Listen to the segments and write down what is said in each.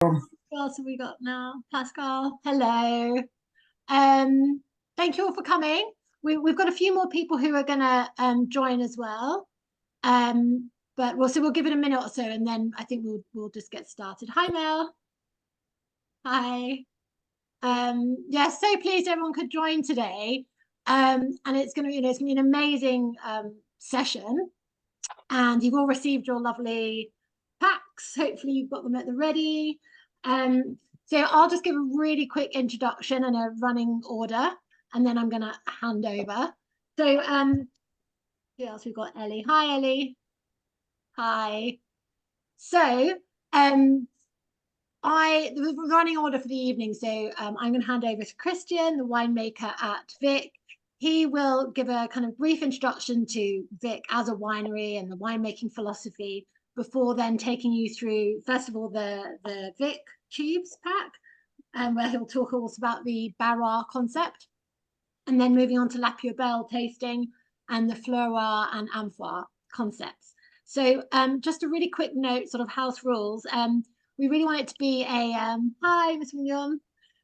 Who else have we got now? Pascal, hello. Thank you all for coming. We've got a few more people who are going to join as well. But we'll give it a minute or so, and then I think we'll just get started. Hi, Mel. Hi. Yeah, so pleased everyone could join today. And it's going to be an amazing session. And you've all received your lovely packs. Hopefully you've got them at the ready. So I'll just give a really quick introduction and a running order, and then I'm going to hand over. So who else? We've got Ellie. Hi, Ellie. Hi. So the running order for the evening. So I'm going to hand over to Christian, the winemaker at VIK. He will give a kind of brief introduction to VIK as a winery and the winemaking philosophy before then taking you through, first of all, the VIK Tubes pack, where he'll talk also about the Barrois concept, and then moving on to La Pure Belle tasting and the Fleuroir and Amphore concepts. So just a really quick note, sort of house rules. We really want it to be a, hi, Miss Mignon.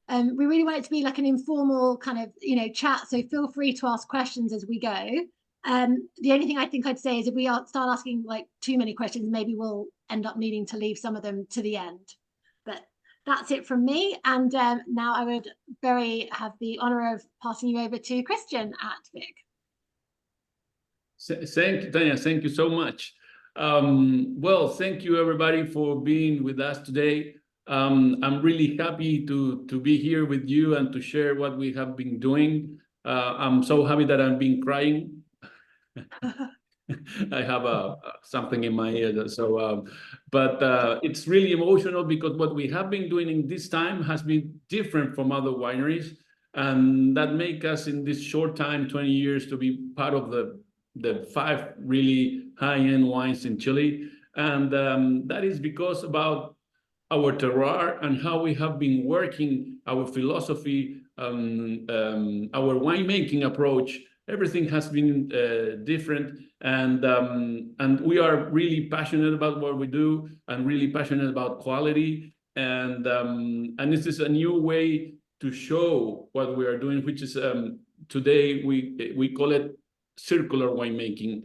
We really want it to be like an informal kind of, chat. So feel free to ask questions as we go. The only thing I think I'd say is if we start asking like too many questions, maybe we'll end up needing to leave some of them to the end. But that's it from me. And now I would have the honor of passing you over to Christian at VIK. Thank you, Tanya. Thank you so much. Well, thank you everybody for being with us today. I'm really happy to be here with you and to share what we have been doing. I'm so happy that I've been crying. I have something in my ear, so but it's really emotional because what we have been doing in this time has been different from other wineries, and that make us in this short time, 20 years, to be part of the 5 really high-end wines in Chile, and that is because about our terroir and how we have been working our philosophy, our winemaking approach. Everything has been different, and we are really passionate about what we do and really passionate about quality, and this is a new way to show what we are doing, which is today we call it circular winemaking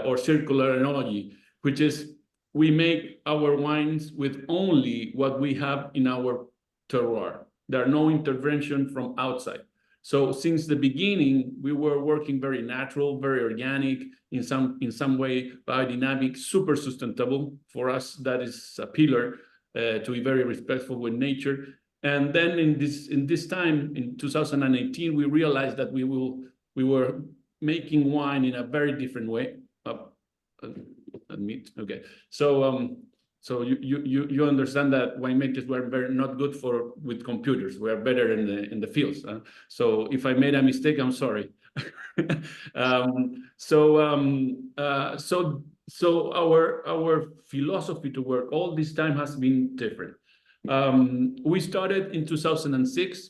or circular enology, which is we make our wines with only what we have in our terroir. There are no intervention from outside. So since the beginning, we were working very natural, very organic, in some way biodynamic, super sustainable. For us, that is a pillar to be very respectful with nature. And then in this time, in 2018, we realized that we were making wine in a very different way. Admit, okay. So you understand that winemakers were very not good with computers. We are better in the fields. So if I made a mistake, I'm sorry. So our philosophy to work all this time has been different. We started in 2006,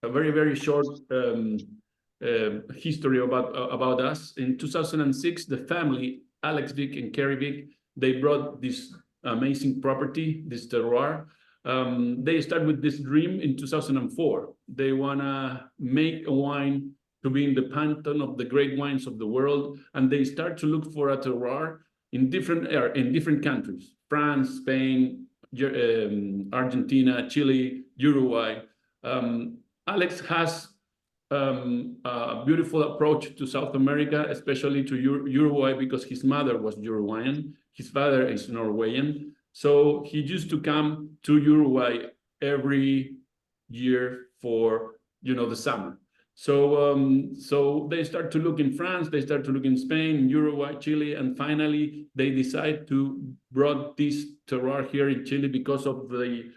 a very short history about us. In 2006, the family, Alex VIK and Kerry VIK, they brought this amazing property, this terroir. They start with this dream in 2004. They wanna make a wine to be in the pantheon of the great wines of the world, and they start to look for a terroir in different countries: France, Spain, Argentina, Chile, Uruguay. Alex has a beautiful approach to South America, especially to Uruguay, because his mother was Uruguayan, his father is Norwegian. So he used to come to Uruguay every year for the summer. So they start to look in France, they start to look in Spain, Uruguay, Chile, and finally they decide to brought this terroir here in Chile because of the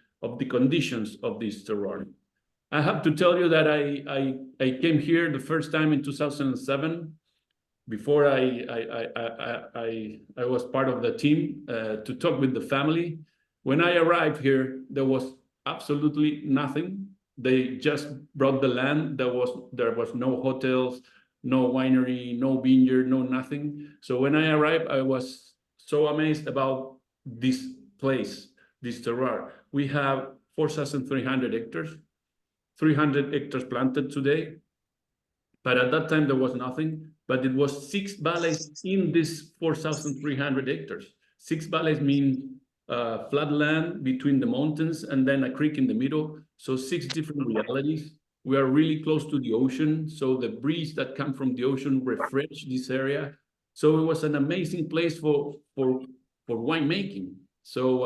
conditions of this terroir. I have to tell you that I came here the first time in 2007. Before I was part of the team to talk with the family. When I arrived here, there was absolutely nothing. They just brought the land. There was no hotels, no winery, no vineyard, no nothing. So when I arrived, I was so amazed about this place. this terroir. We have 4,300 hectares, 300 hectares planted today. But at that time, there was nothing, but it was 6 valleys in this 4,300 hectares. 6 valleys mean flat land between the mountains and then a creek in the middle. So 6 different realities. We are really close to the ocean. So the breeze that comes from the ocean refresh this area. So it was an amazing place for winemaking. So,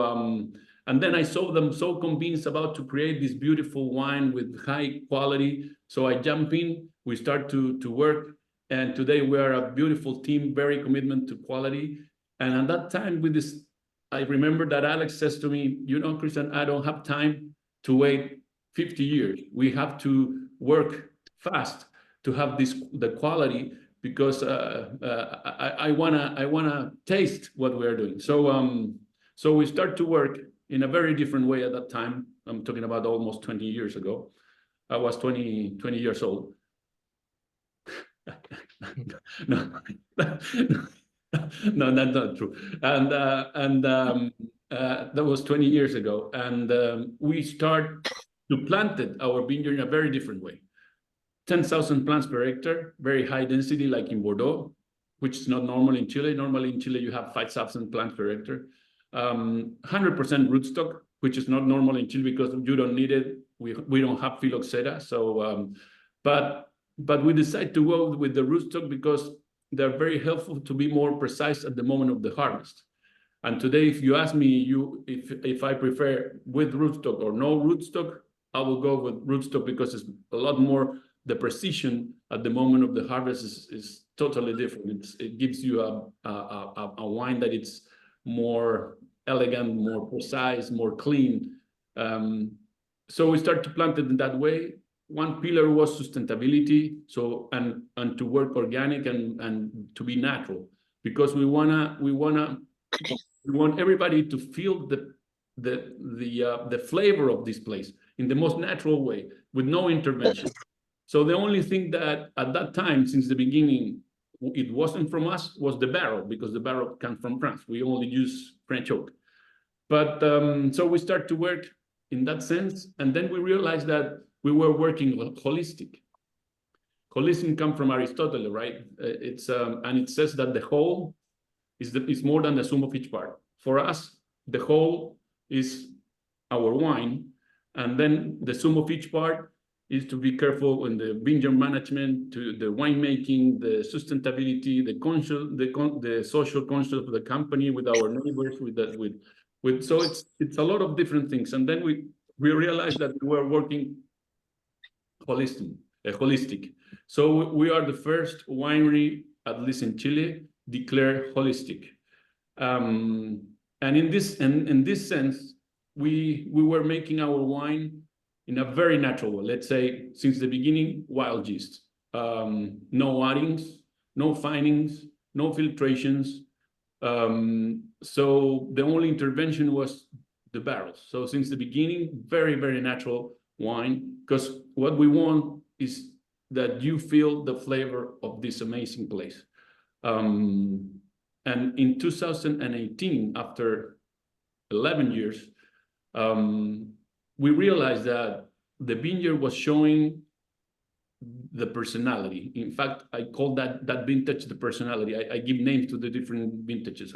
and then I saw them so convinced about to create this beautiful wine with high quality. So I jump in, we start to work. And today we are a beautiful team, very commitment to quality. And at that time with this, I remember that Alex says to me, you know, Christian, I don't have time to wait 50 years. We have to work fast to have the quality, because I wanna taste what we are doing. So we start to work in a very different way at that time. I'm talking about almost 20 years ago. I was 20 years old. No, no, that's not true. And that was 20 years ago. And we start to plant our vineyard in a very different way. 10,000 plants per hectare, very high density, like in Bordeaux, which is not normal in Chile. Normally in Chile, you have 5,000 plants per hectare. 100% rootstock, which is not normal in Chile because you don't need it. We don't have phylloxera. So, but we decide to go with the rootstock because they're very helpful to be more precise at the moment of the harvest. And today, if you ask me if I prefer with rootstock or no rootstock, I will go with rootstock because it's a lot more. The precision at the moment of the harvest is totally different. It gives you a wine that it's more elegant, more precise, more clean. So we start to plant it in that way. One pillar was sustainability, so and to work organic and to be natural, because we want everybody to feel the flavor of this place in the most natural way with no intervention. So the only thing that at that time, since the beginning, it wasn't from us was the barrel, because the barrel comes from France. We only use French oak. But so we start to work in that sense, and then we realized that we were working holistic. Holistic comes from Aristotle, right? It's and it says that the whole is more than the sum of each part. For us, the whole is our wine, and then the sum of each part is to be careful in the vineyard management, to the winemaking, the sustainability, the social conscience of the company, with our neighbors, so it's a lot of different things. And then we realized that we were working holistic. So we are the first winery, at least in Chile, declared holistic. And in this sense, we were making our wine in a very natural way. Let's say since the beginning, wild yeast, no addings, no finings, no filtrations. So the only intervention was the barrels. So since the beginning, very, very natural wine, because what we want is that you feel the flavor of this amazing place. And in 2018, after 11 years, we realized that the vineyard was showing the personality. In fact, I call that vintage the personality. I give names to the different vintages.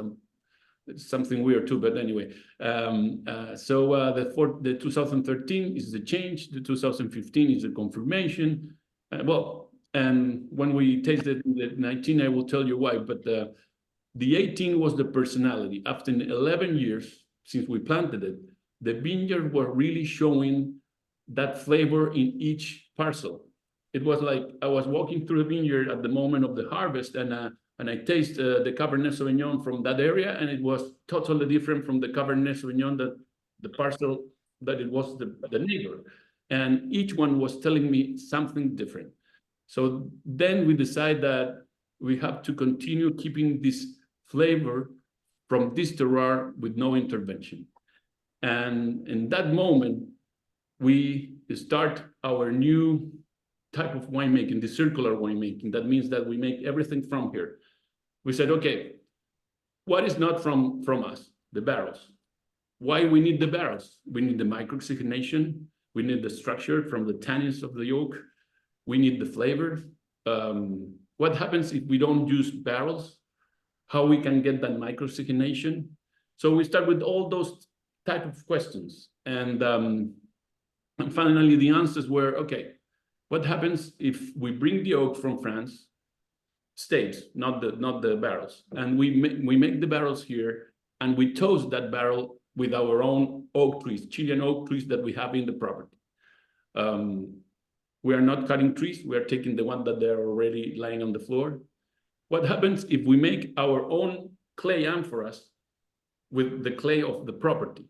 It's something weird too, but anyway. The 2013 is the change. The 2015 is the confirmation. And when we tasted the 19, I will tell you why. But the 18 was the personality. After 11 years since we planted it, the vineyard were really showing that flavor in each parcel. It was like I was walking through the vineyard at the moment of the harvest, and I taste the Cabernet Sauvignon from that area, and it was totally different from the Cabernet Sauvignon that the parcel that it was the neighbor. And each one was telling me something different. So then we decide that we have to continue keeping this flavor from this terroir with no intervention. And in that moment, we start our new type of winemaking, the circular winemaking. That means that we make everything from here. We said, okay, what is not from us? The barrels. why we need the barrels. We need the microoxygenation. We need the structure from the tannins of the oak. We need the flavor. What happens if we don't use barrels? How we can get that microoxygenation? So we start with all those type of questions. And finally, the answers were, okay, what happens if we bring the oak from France, states, not the barrels, and we make the barrels here, and we toast that barrel with our own oak trees, Chilean oak trees that we have in the property. We are not cutting trees, we are taking the one that they're already lying on the floor. What happens if we make our own clay amphoras with the clay of the property?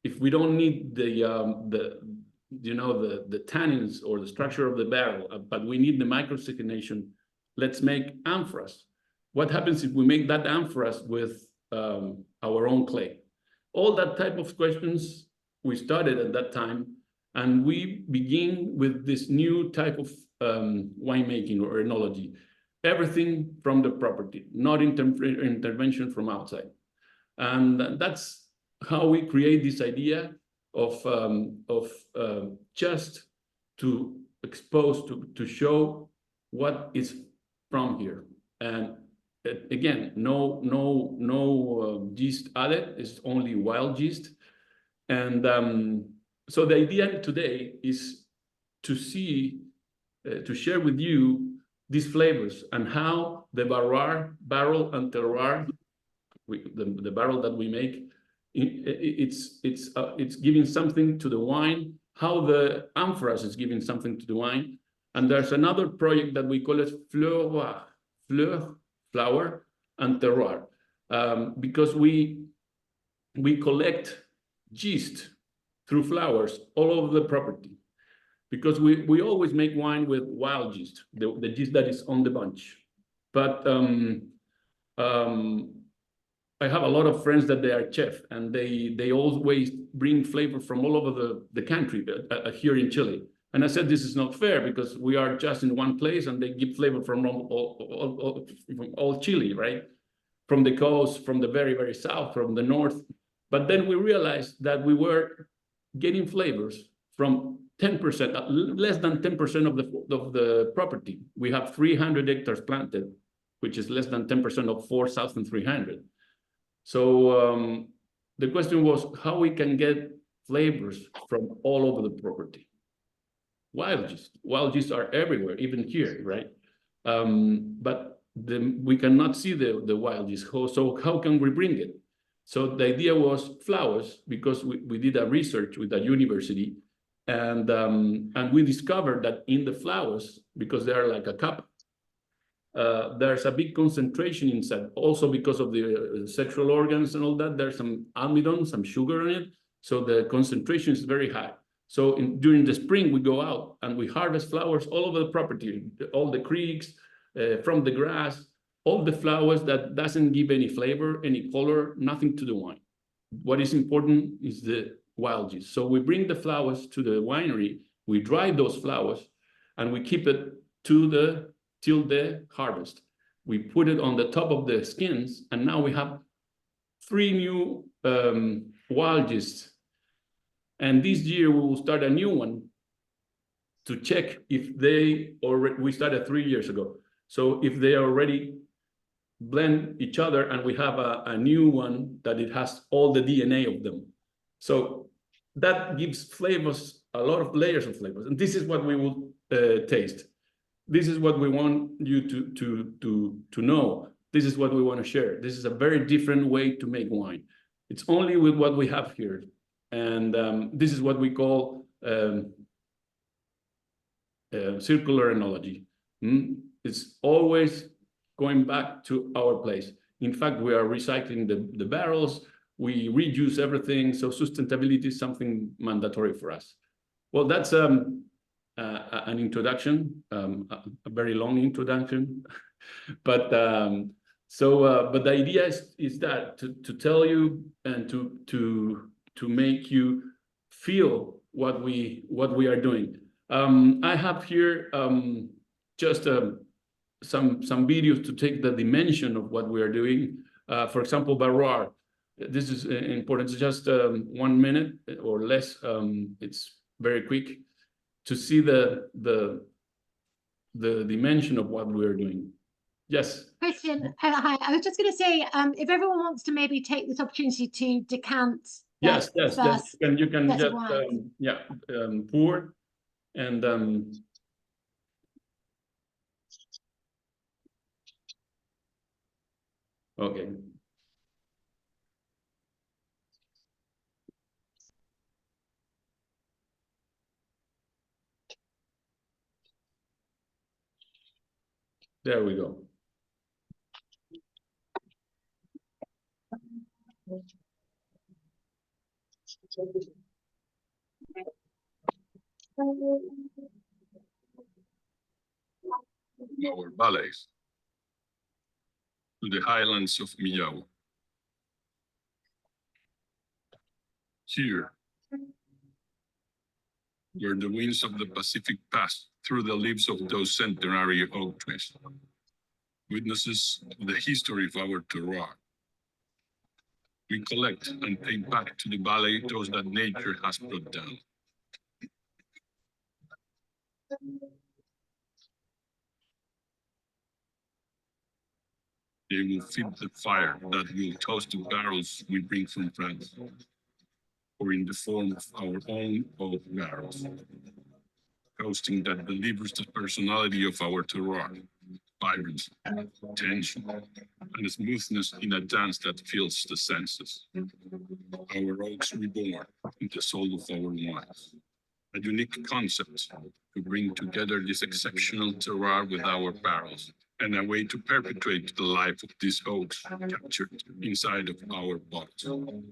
If we don't need the tannins or the structure of the barrel, but we need the microoxygenation, let's make amphoras. What happens if we make that amphoras with our own clay? All that type of questions we started at that time, and we begin with this new type of winemaking or enology. Everything from the property, not intervention from outside. And that's how we create this idea of just to expose, to show what is from here. And again, no yeast added, it's only wild yeast. And so the idea today is to see, to share with you these flavors and how the barrel and terroir, the barrel that we make, it's giving something to the wine, how the amphoras is giving something to the wine. And there's another project that we call it fleur, flower, and terroir, because we collect yeast through flowers all over the property, because we always make wine with wild yeast, the yeast that is on the bunch. But I have a lot of friends that they are chef, and they always bring flavor from all over the country here in Chile. And I said, this is not fair, because we are just in one place and they give flavor from all Chile, right? From the coast, from the very, very south, from the north. But then we realized that we were getting flavors from 10%, less than 10% of the property. We have 300 hectares planted, which is less than 10% of 4,300. So the question was how we can get flavors from all over the property. Wild yeast are everywhere, even here, right? But we cannot see the wild yeast. So how can we bring it? So the idea was flowers, because we did a research with a university, and we discovered that in the flowers, because they are like a cup, there's a big concentration inside, also because of the sexual organs and all that. There's some almidon, some sugar in it, so the concentration is very high. So during the spring, we go out and we harvest flowers all over the property, all the creeks, from the grass, all the flowers that doesn't give any flavor, any color, nothing to the wine. What is important is the wild yeast. So we bring the flowers to the winery, we dry those flowers, and we keep it till the harvest. We put it on the top of the skins, and now we have 3 new wild yeasts. And this year we will start a new one to check if they already, we started 3 years ago. So if they already blend each other, and we have a new one that it has all the DNA of them. So that gives flavors, a lot of layers of flavors. And this is what we will taste. This is what we want you to know. This is what we want to share. This is a very different way to make wine. It's only with what we have here. And this is what we call circular enology. It's always going back to our place. In fact, we are recycling the barrels. We reuse everything. So sustainability is something mandatory for us. Well, that's an introduction, a very long introduction. But but the idea is that to tell you and to make you feel what we are doing. I have here just some videos to take the dimension of what we are doing. For example, Barroir. this is important. It's just 1 minute or less. It's very quick to see the dimension of what we're doing. Yes. Christian, hi. I was just going to say, if everyone wants to maybe take this opportunity to decant. Yes. You can just pour and okay. There we go. Our valleys to the highlands of Millao. Here, where the winds of the Pacific pass through the leaves of those centenary oak trees, witnesses of the history of our terroir. We collect and take back to the valley those that nature has brought down. They will feed the fire that will toast the barrels we bring from France, or in the form of our own oak barrels, toasting that delivers the personality of our terroir, vibrancy, tension, and smoothness in a dance that fills the senses. Our oaks reborn in the soul of our wines. A unique concept to bring together this exceptional terroir with our barrels, and a way to perpetuate the life of these oaks captured inside of our bottles.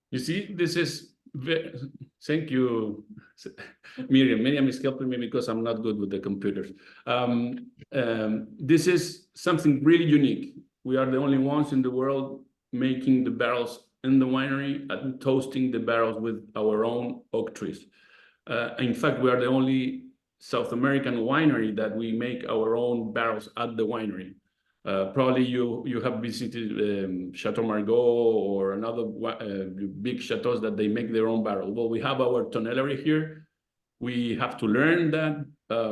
You see, this is thank you, Miriam. Miriam is helping me because I'm not good with the computers. This is something really unique. We are the only ones in the world making the barrels in the winery and toasting the barrels with our own oak trees. In fact, we are the only South American winery that we make our own barrels at the winery. Probably you have visited Chateau Margaux or another big chateaus that they make their own barrel. Well, we have our tonnellery here. We have to learn that.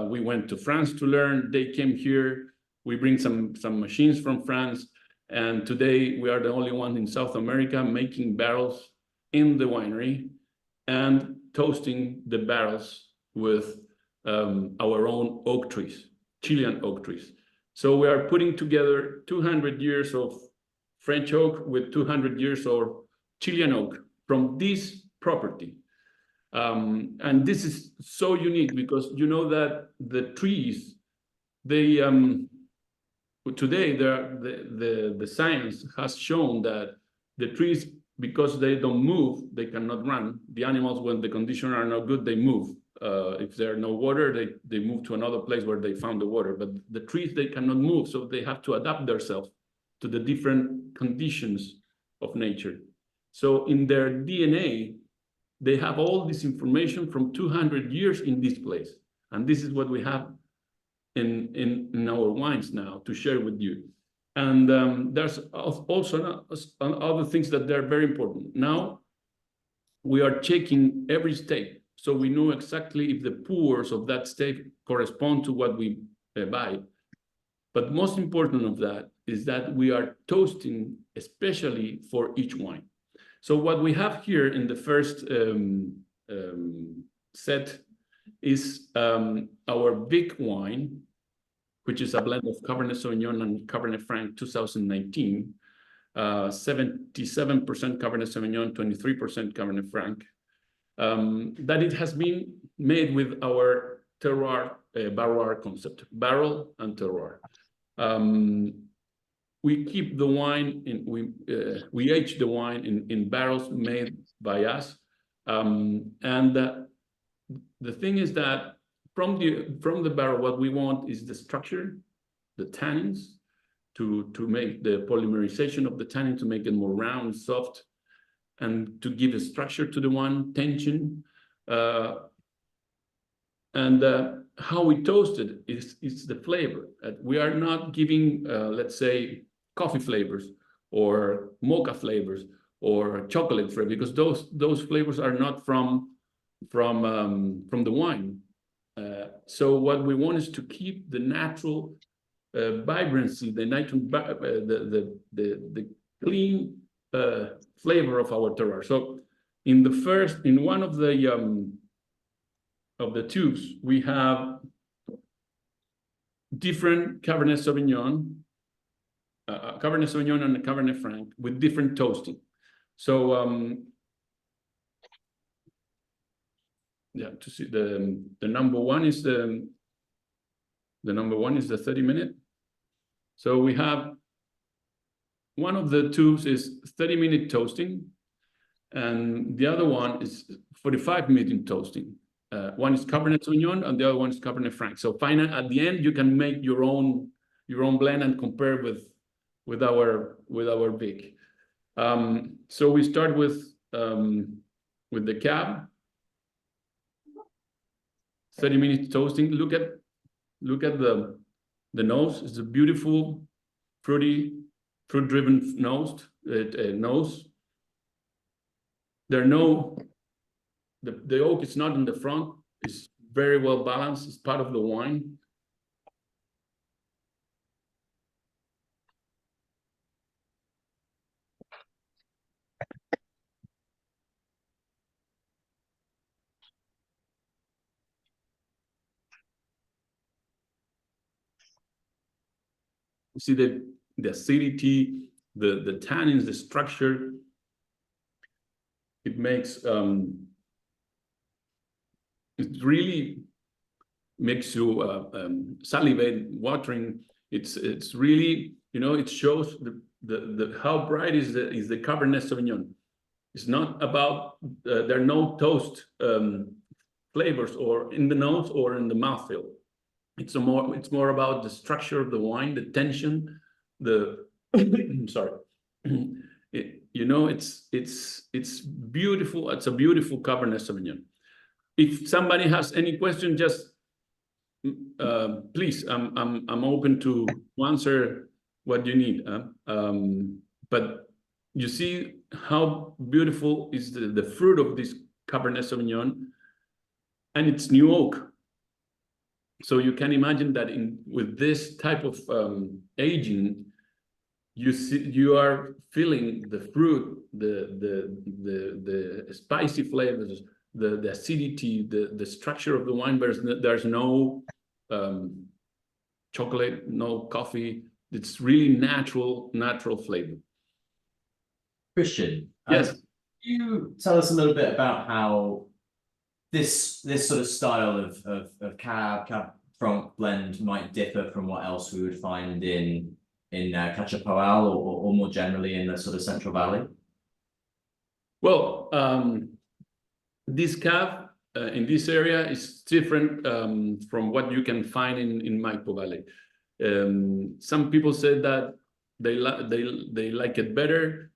We went to France to learn. They came here. We bring some machines from France. And today we are the only one in South America making barrels in the winery and toasting the barrels with our own oak trees, Chilean oak trees. So we are putting together 200 years of French oak with 200 years of Chilean oak from this property. And this is so unique because you know that the trees, they today the science has shown that the trees, because they don't move, they cannot run. The animals, when the conditions are not good, they move. If there's no water, they move to another place where they found the water. But the trees, they cannot move, so they have to adapt themselves to the different conditions of nature. So in their DNA, they have all this information from 200 years in this place. And this is what we have in our wines now to share with you. And there's also other things that are very important. Now, we are checking every step, so we know exactly if the pours of that step correspond to what we buy. But most important of that is that we are toasting especially for each wine. So what we have here in the first set is our VIK wine, which is a blend of Cabernet Sauvignon and Cabernet Franc 2019, 77% Cabernet Sauvignon, 23% Cabernet Franc. That it has been made with our terroir, barroir concept, barrel and terroir. We keep the wine we age the wine in barrels made by us, and the thing is that from the barrel, what we want is the structure, the tannins, to make the polymerization of the tannin, to make it more round, soft, and to give a structure to the wine, tension. And how we toast it is the flavor. We are not giving, let's say, coffee flavors or mocha flavors or chocolate flavor, because those flavors are not from the wine. So what we want is to keep the natural vibrancy, the natural, the clean flavor of our terroir. So in one of the tubes, we have different Cabernet Sauvignon, and a Cabernet Franc with different toasting. So yeah, to see the number one is the 30-minute. So we have one of the tubes is 30-minute toasting, and the other one is 45-minute toasting. One is Cabernet Sauvignon, and the other one is Cabernet Franc. So finally, at the end, you can make your own blend and compare with our VIK. So we start with the cab, 30-minute toasting. Look at the nose. It's a beautiful, fruit-driven nose. The oak is not in the front. It's very well balanced. It's part of the wine. You see the acidity, the tannins, the structure. It makes it really makes you salivate, watering. It's really, it shows the how bright is the Cabernet Sauvignon. It's not about there are no toast flavors or in the nose or in the mouthfeel. It's more about the structure of the wine, the tension, sorry. It's beautiful. It's a beautiful Cabernet Sauvignon. If somebody has any question, just please, I'm open to answer what you need. But you see how beautiful is the fruit of this Cabernet Sauvignon, and it's new oak. So you can imagine that with this type of aging, you are feeling the fruit, the spicy flavors, the acidity, the structure of the wine. There's no chocolate, no coffee. It's really natural flavor. Christian, yes. Can you tell us a little bit about how this sort of style of cab Franc blend might differ from what else we would find in Cachapoal or more generally in the sort of Central Valley? Well, this cab in this area is different from what you can find in Maipo Valley. Some people say that they like it better.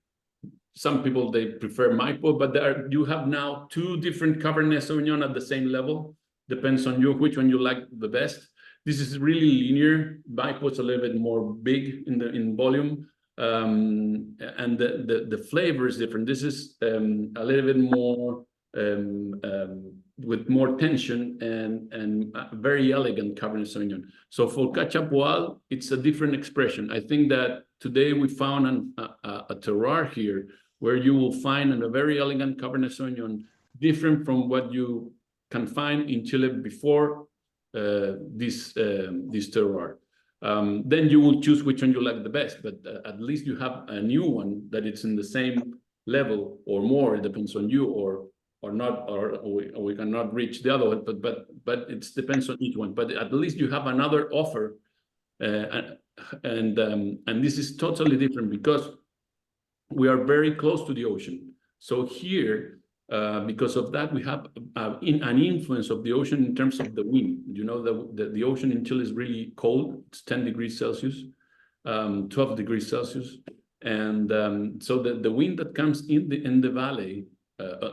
Some people, they prefer Maipo, but you have now two different Cabernet Sauvignon at the same level. Depends on you which one you like the best. This is really linear. Maipo is a little bit more big in volume, and the flavor is different. This is a little bit more with more tension and very elegant Cabernet Sauvignon. So for Cachapoal, it's a different expression. I think that today we found a terroir here where you will find a very elegant Cabernet Sauvignon, different from what you can find in Chile before this terroir. Then you will choose which one you like the best, but at least you have a new one that it's in the same level or more. It depends on you, or not, or we cannot reach the other one. But it depends on each one. But at least you have another offer, and this is totally different because we are very close to the ocean. So here, because of that, we have an influence of the ocean in terms of the wind. You know, the ocean in Chile is really cold. It's 10 degrees Celsius, 12 degrees Celsius. And so the wind that comes in the valley,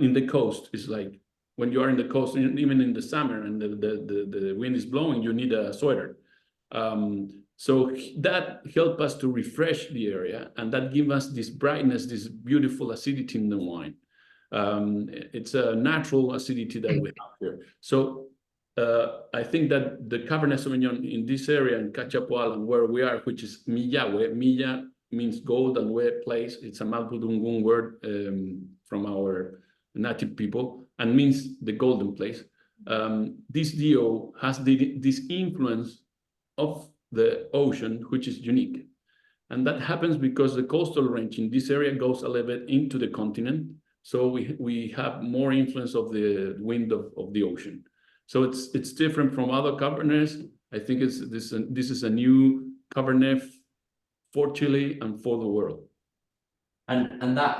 in the coast, is like when you are in the coast, even in the summer, and the wind is blowing, you need a sweater. So that helped us to refresh the area, and that give us this brightness, this beautiful acidity in the wine. It's a natural acidity that we have here. So I think that the Cabernet Sauvignon in this area in Cachapoal and where we are, which is Millahue, Milla means gold and Hue place. It's a Mapudungun word from our native people and means the golden place. This DO has this influence of the ocean, which is unique. And that happens because the coastal range in this area goes a little bit into the continent. So we have more influence of the wind of the ocean. So it's different from other Cabernets. I think this is a new Cabernet for Chile and for the world. And that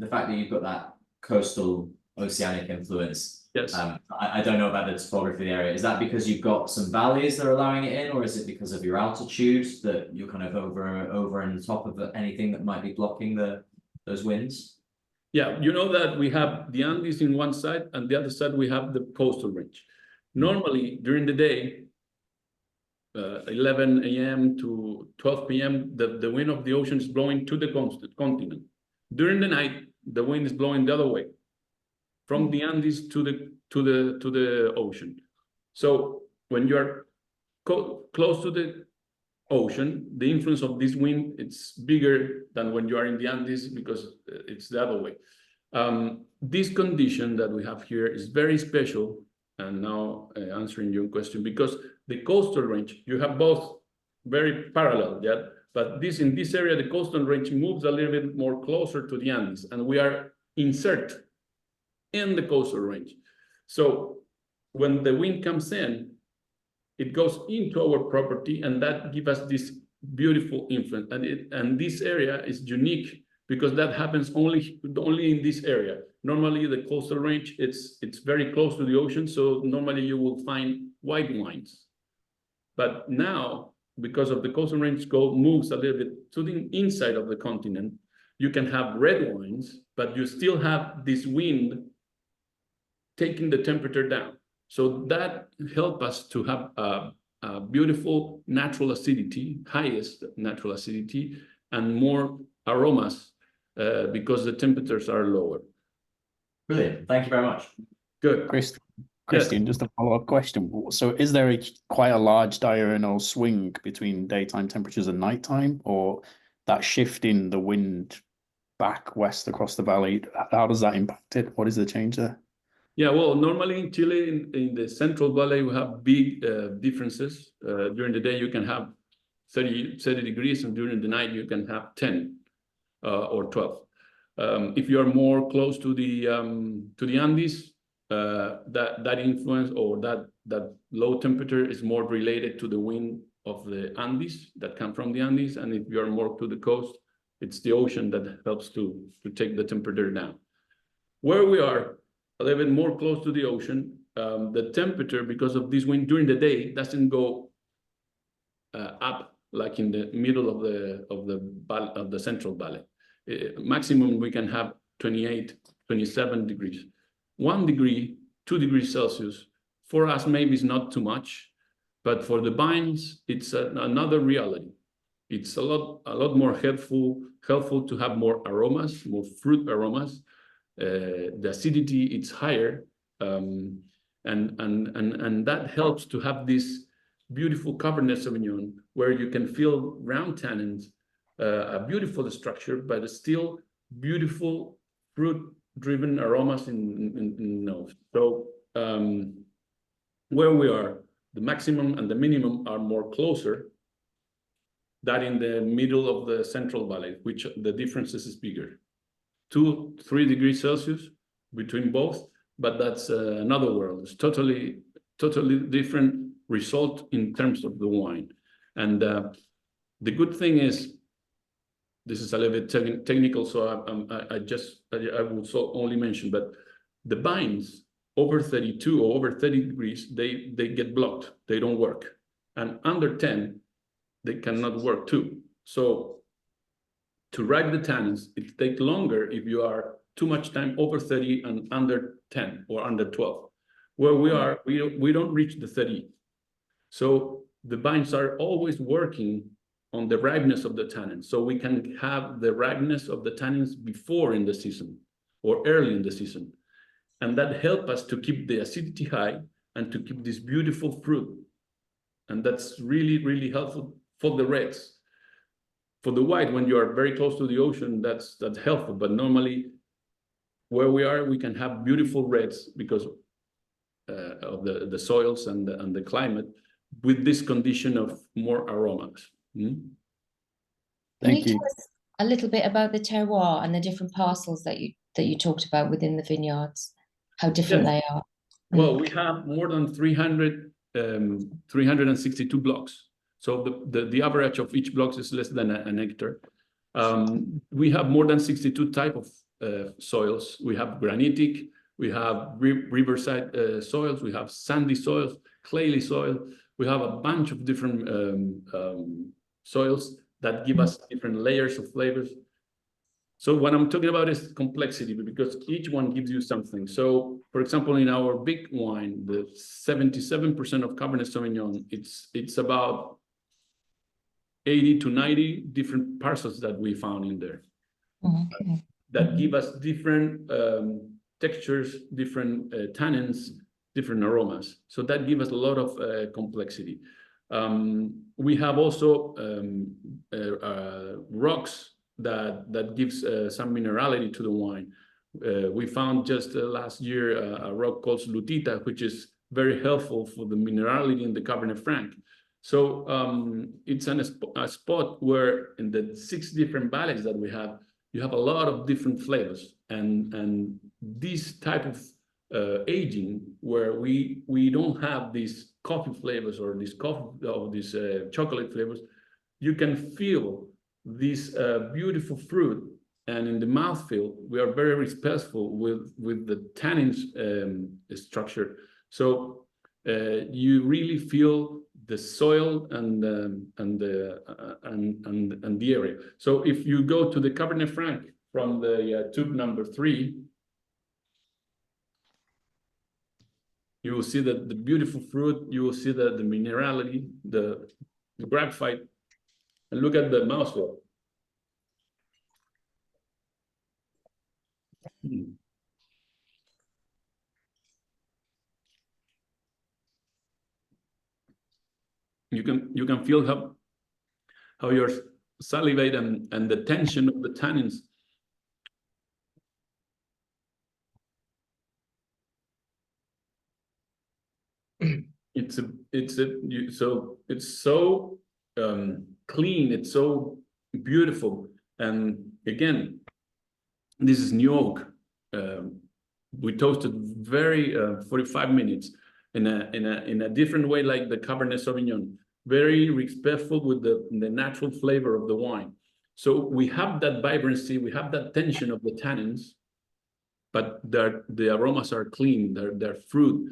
the fact that you've got that coastal oceanic influence. Yes. I don't know about the topography of the area. Is that because you've got some valleys that are allowing it in, or is it because of your altitude that you're kind of over and top of anything that might be blocking those winds? Yeah, you know that we have the Andes in one side, and the other side we have the coastal range. Normally during the day, 11 a.m. to 12 p.m., the wind of the ocean is blowing to the continent. During the night, the wind is blowing the other way, from the Andes to the ocean. So when you are close to the ocean, the influence of this wind, it's bigger than when you are in the Andes because it's the other way. This condition that we have here is very special. And now answering your question, because the coastal range, you have both very parallel, yeah. But in this area, the coastal range moves a little bit more closer to the Andes, and we are insert in the coastal range. So when the wind comes in, it goes into our property, and that gives us this beautiful influence. And this area is unique because that happens only in this area. Normally, the coastal range, it's very close to the ocean, so normally you will find white wines. But now, because of the coastal range moves a little bit to the inside of the continent, you can have red wines, but you still have this wind taking the temperature down. So that helps us to have a beautiful natural acidity, highest natural acidity, and more aromas because the temperatures are lower. Brilliant. Thank you very much. Good. Christian, just a follow-up question. So is there quite a large diurnal swing between daytime temperatures and nighttime, or that shift in the wind back west across the valley? How does that impact it? What is the change there? Yeah, well, normally in Chile, in the Central Valley, we have big differences. During the day, you can have 30 degrees, and during the night, you can have 10 or 12. If you are more close to the Andes, that influence or that low temperature is more related to the wind of the Andes that come from the Andes. And if you are more to the coast, it's the ocean that helps to take the temperature down. Where we are a little bit more close to the ocean, the temperature, because of this wind during the day, doesn't go up like in the middle of the Central Valley. Maximum we can have 28, 27 degrees. 1 degree, 2 degrees Celsius, for us maybe it's not too much, but for the vines, it's another reality. It's a lot more helpful to have more aromas, more fruit aromas. The acidity, it's higher, and that helps to have this beautiful Cabernet Sauvignon where you can feel round tannins, a beautiful structure, but still beautiful fruit-driven aromas in nose. So where we are, the maximum and the minimum are more closer than in the middle of the Central Valley, which the differences is bigger. 2-3 degrees Celsius between both, but that's another world. It's totally different result in terms of the wine. And the good thing is, this is a little bit technical, so I will only mention, but the vines over 32 or over 30 degrees, they get blocked, they don't work. And under 10, they cannot work too. So to ripe the tannins, it takes longer if you are too much time over 30 and under 10 or under 12. Where we are, we don't reach the 30. So the vines are always working on the ripeness of the tannins. So we can have the ripeness of the tannins before in the season or early in the season. And that helps us to keep the acidity high and to keep this beautiful fruit. And that's really, really helpful for the reds. For the white, when you are very close to the ocean, that's helpful. But normally, where we are, we can have beautiful reds because of the soils and the climate, with this condition of more aromas. Thank Can you you. tell us a little bit about the terroir and the different parcels that you talked about within the vineyards? How different Yes. they are? Well, we have more than 362 blocks. So the average of each block is less than an hectare. We have more than 62 type of soils. We have granitic, we have riverside soils, we have sandy soils, clayey soil. We have a bunch of different soils that give us different layers of flavors. So what I'm talking about is complexity, because each one gives you something. So, for example, in our VIK wine, the 77% of Cabernet Sauvignon, it's about 80 to 90 different parcels that we found in there. That give us different textures, different tannins, different aromas. So that gives us a lot of complexity. We have also rocks that gives some minerality to the wine. We found just last year a rock called lutita, which is very helpful for the minerality in the Cabernet Franc. So it's a spot where in the 6 different valleys that we have, you have a lot of different flavors. And this type of aging, where we don't have these coffee flavors or these chocolate flavors, you can feel this beautiful fruit, and in the mouthfeel, we are very respectful with the tannins structure. So you really feel the soil and the area. So if you go to the Cabernet Franc from the tube number 3, you will see that the beautiful fruit. You will see the minerality, the graphite. And look at the mouthfeel. You can feel how you're salivate and the tension of the tannins. It's so clean, it's so beautiful. And again, this is new oak. We toasted very 45 minutes in a different way, like the Cabernet Sauvignon, very respectful with the natural flavor of the wine. So we have that vibrancy, we have that tension of the tannins, but the aromas are clean. They're fruit,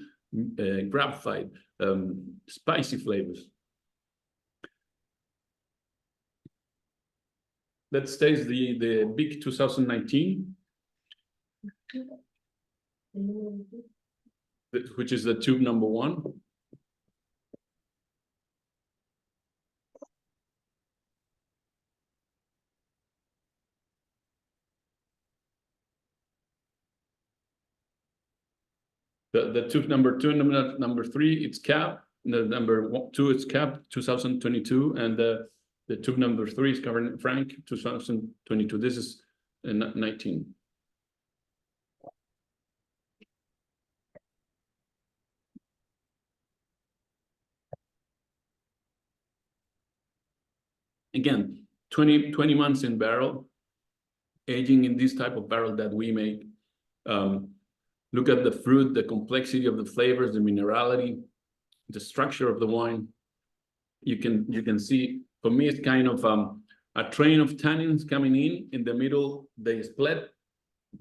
graphite, spicy flavors. That stays the VIK 2019, which is the tube number 1. The tube number 2 and number 3, it's Cab. The number 2, it's Cab 2022, and the tube number 3 is Cabernet Franc 2022. This is 19. Again, 20 months in barrel, aging in this type of barrel that we make. Look at the fruit, the complexity of the flavors, the minerality, the structure of the wine. You can see, for me, it's kind of a train of tannins coming in the middle. They split.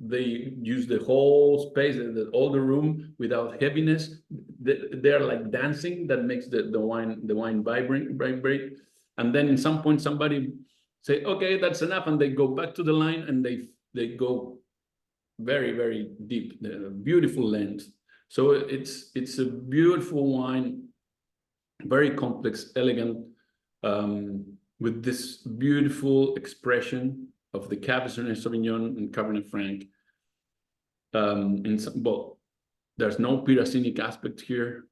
They use the whole space, all the room without heaviness. They're like dancing. That makes the wine vibrate. And then in some point, somebody say, okay, that's enough. And they go back to the line and they go very, very deep, beautiful lens. So it's a beautiful wine, very complex, elegant, with this beautiful expression of the Cabernet Sauvignon and Cabernet Franc. Well, there's no pyracinic aspect here.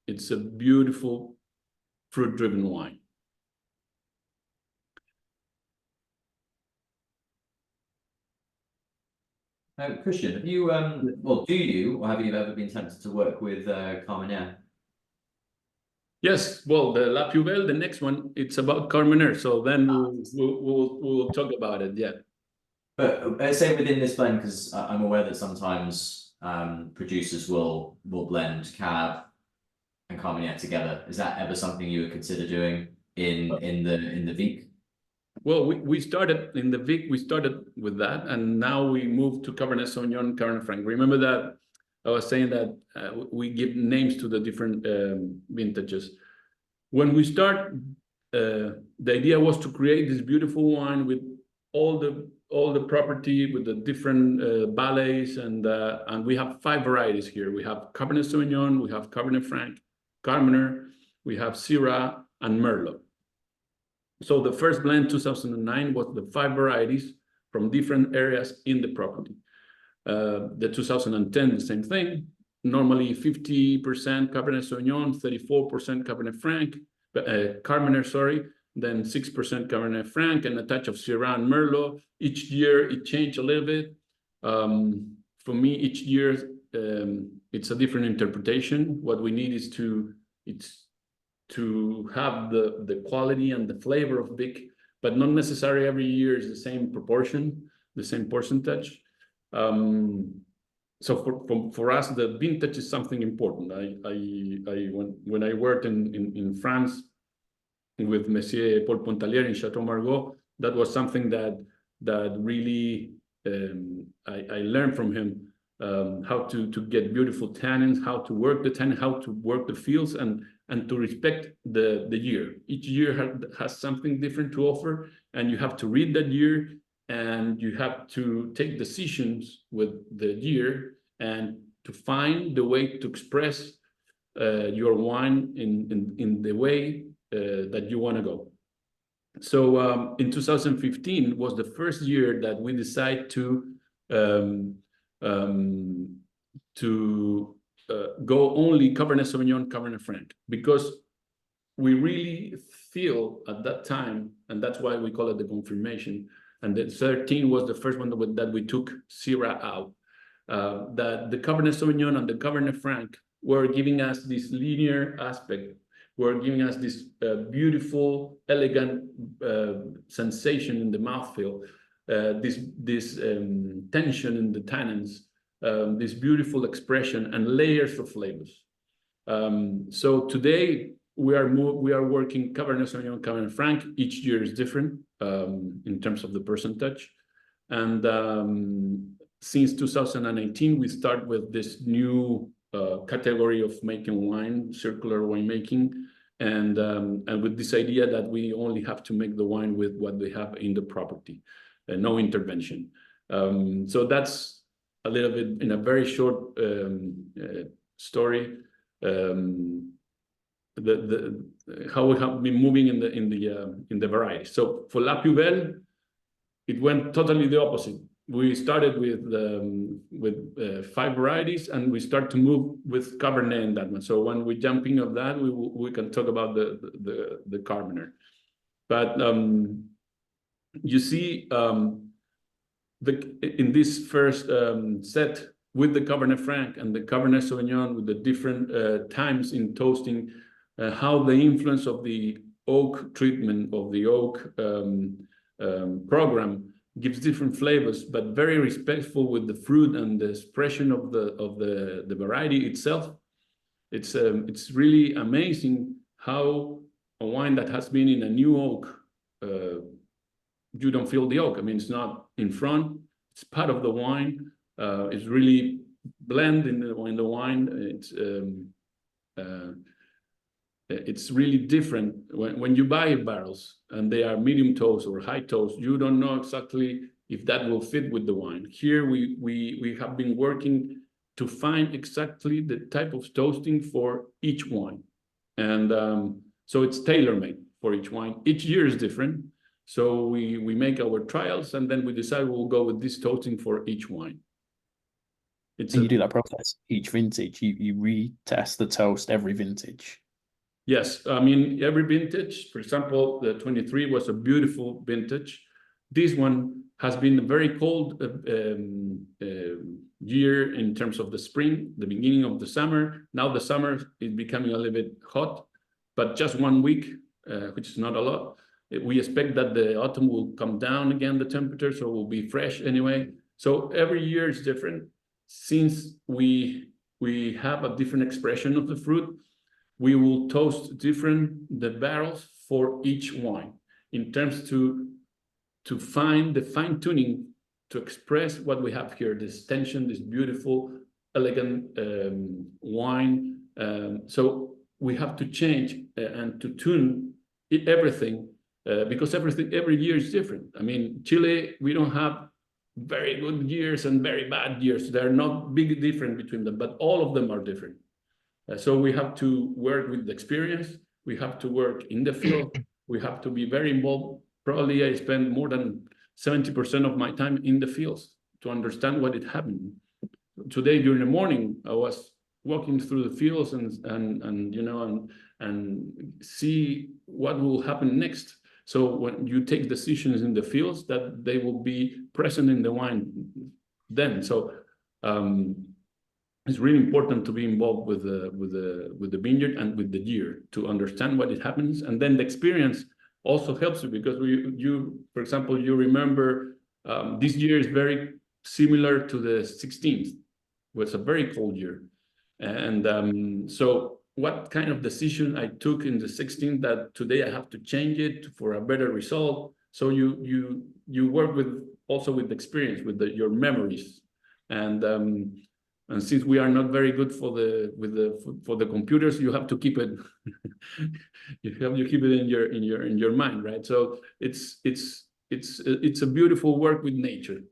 It's a beautiful fruit-driven wine. Christian, have you well, do you or have you ever been tempted to work with Carmenere? Yes, well, the La Pubelle, the next one, it's about Carmenere. So then we'll talk about it. Yeah. But say within this blend, because I'm aware that sometimes producers will blend Cab and Carmenere together. Is that ever something you would consider doing in the VIK? Well, we started in the VIK, we started with that, and now we moved to Cabernet Sauvignon, Cabernet Franc. Remember that I was saying that we give names to the different vintages. When we start, the idea was to create this beautiful wine with all the property, with the different ballets, and we have 5 varieties here. We have Cabernet Sauvignon, we have Cabernet Franc, Carmenere, we have Syrah, and Merlot. So the first blend, 2009, was the 5 varieties from different areas in the property. The 2010, the same thing. Normally 50% Cabernet Sauvignon, 34% Cabernet Franc, Carmenere, sorry, then 6% Cabernet Franc, and a touch of Syrah and Merlot. Each year it changed a little bit. For me, each year it's a different interpretation. What we need is to have the quality and the flavor of VIK, but not necessarily every year is the same proportion, the same percentage. So for us, the vintage is something important. When I worked in France with Monsieur Paul Pontalier in Chateau Margaux, that was something that really I learned from him, how to get beautiful tannins, how to work the tannin, how to work the fields, and to respect the year. Each year has something different to offer, and you have to read that year, and you have to take decisions with the year and to find the way to express your wine in the way that you want to go. So in 2015 was the first year that we decided to go only Cabernet Sauvignon, Cabernet Franc, because we really feel at that time, and that's why we call it the confirmation, and the 13 was the first one that we took Syrah out, that the Cabernet Sauvignon and the Cabernet Franc were giving us this linear aspect, were giving us this beautiful, elegant sensation in the mouthfeel, this tension in the tannins, this beautiful expression and layers of flavors. So today we are working Cabernet Sauvignon, Cabernet Franc. Each year is different in terms of the percentage, and since 2018 we start with this new category of making wine, circular winemaking, and with this idea that we only have to make the wine with what we have in the property, no intervention. So that's a little bit in a very short story. How we have been moving in the variety. So for La Pubelle, it went totally the opposite. We started with 5 varieties, and we start to move with Cabernet in that one. So when we jumping of that, we can talk about the Carmenere. But you see, in this first set with the Cabernet Franc and the Cabernet Sauvignon, with the different times in toasting, how the influence of the oak treatment, of the oak program, gives different flavors, but very respectful with the fruit and the expression of the variety itself. It's really amazing how a wine that has been in a new oak, you don't feel the oak. I mean, it's not in front, it's part of the wine. It's really blend in the wine. It's really different when you buy barrels and they are medium toast or high toast. You don't know exactly if that will fit with the wine. Here we have been working to find exactly the type of toasting for each wine. And so it's tailor-made for each wine. Each year is different. So we make our trials and then we decide we'll go with this toasting for each wine. And you do that process each vintage. You retest the toast every vintage. Yes, I mean, every vintage, for example, the 23 was a beautiful vintage. This one has been a very cold year in terms of the spring, the beginning of the summer. Now the summer is becoming a little bit hot, but just 1 week, which is not a lot. We expect that the autumn will come down again, the temperature, so it will be fresh anyway. So every year is different. Since we have a different expression of the fruit, we will toast the barrels for each wine in terms to find the fine tuning to express what we have here, this tension, this beautiful, elegant wine. So we have to change and to tune everything because every year is different. I mean, Chile, we don't have very good years and very bad years. There are not big difference between them, but all of them are different. So we have to work with the experience. We have to work in the field. We have to be very involved. Probably I spend more than 70% of my time in the fields to understand what is happening. Today during the morning, I was walking through the fields and you know and see what will happen next. So when you take decisions in the fields, that they will be present in the wine then. So it's really important to be involved with the vineyard and with the year to understand what it happens, and then the experience also helps you because for example, you remember this year is very similar to the 16th. It was a very cold year, and so what kind of decision I took in the 16th that today I have to change it for a better result. So you work also with experience, with your memories, and since we are not very good for the computers, you have to keep it. you keep it in your mind, right? So it's a beautiful work with nature.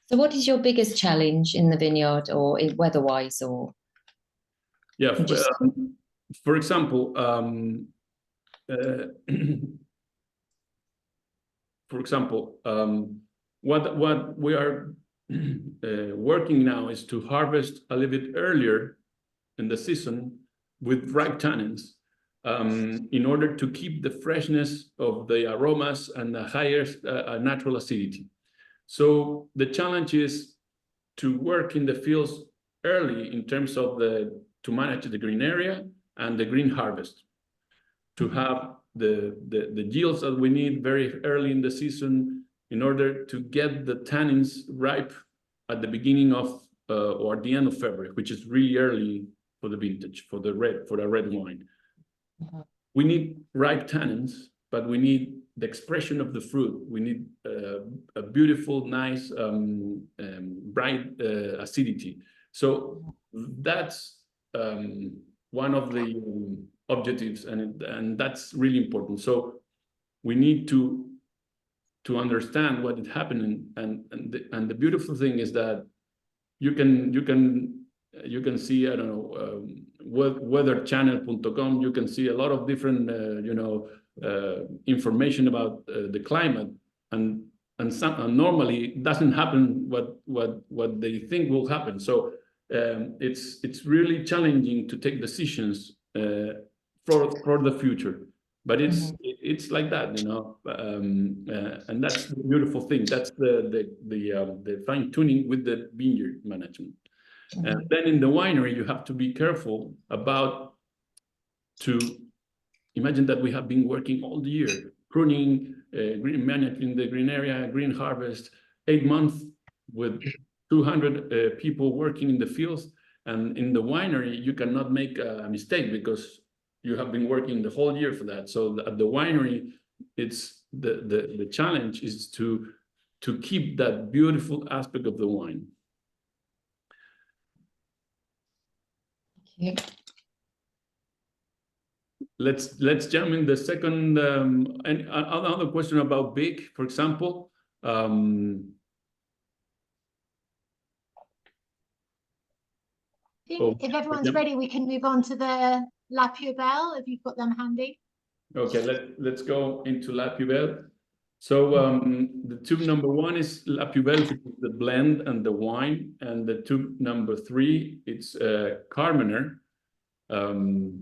So, what is your biggest challenge in the vineyard, or weather-wise, or? Yeah, for example, what we are working now is to harvest a little bit earlier in the season with ripe tannins in order to keep the freshness of the aromas and the higher natural acidity. So the challenge is to work in the fields early in terms of to manage the green area and the green harvest, to have the yields that we need very early in the season in order to get the tannins ripe at the beginning of or at the end of February, which is really early for the vintage, for the red wine. We need ripe tannins, but we need the expression of the fruit. We need a beautiful, nice, bright acidity. So that's one of the objectives, and that's really important. So we need to understand what is happening, and the beautiful thing is that you can see, I don't know, weatherchannel.com. You can see a lot of different information about the climate, and normally it doesn't happen what they think will happen. So it's really challenging to take decisions for the future, but it's like that, and that's the beautiful thing. That's the fine tuning with the vineyard management. And then in the winery, you have to be careful to imagine that we have been working all the year, pruning, managing the green area, green harvest, 8 months with 200 people working in the fields. And in the winery, you cannot make a mistake because you have been working the whole year for that. So at the winery, it's the challenge is to keep that beautiful aspect of the wine. Yeah. Let's jump in the second and another question about VIK, for example. If everyone's ready, we can move on to the La Pubelle, if you've got them handy. Okay, let's go into La Pubelle. So the tube number 1 is La Pubelle, which is the blend and the wine, and the tube number 3, it's Carmener,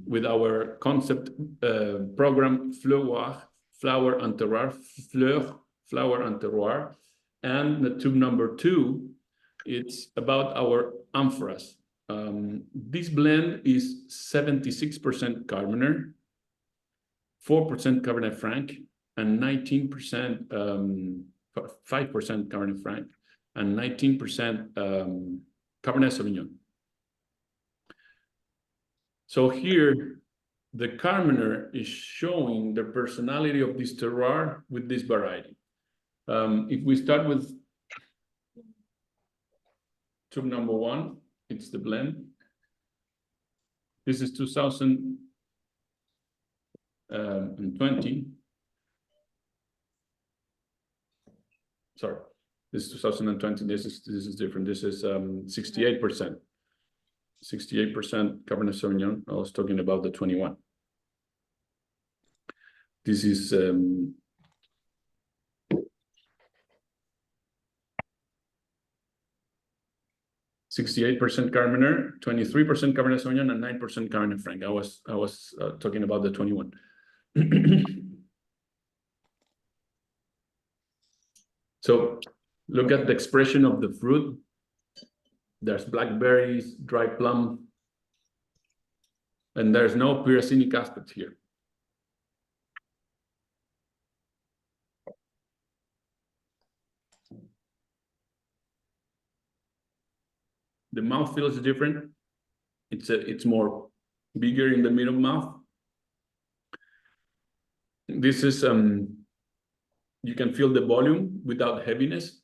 with our concept program Flower and Terroir, Flower and Terroir, and the tube number 2, it's about our amphoras. This blend is 76% Carmener, 4% Cabernet Franc, and 19%, 5% Cabernet Franc, and 19% Cabernet Sauvignon. So here, the Carmener is showing the personality of this terroir with this variety. If we start with tube number 1, it's the blend. This is 2020. Sorry, this is 2020. This is different. This is 68%. 68% Cabernet Sauvignon. I was talking about the 21. This is 68% Carmener, 23% Cabernet Sauvignon, and 9% Cabernet Franc. I was talking about the 21. So look at the expression of the fruit. There's blackberries, dry plum, and there's no pyracinic aspect here. The mouthfeel is different. It's more bigger in the middle mouth. This is you can feel the volume without heaviness.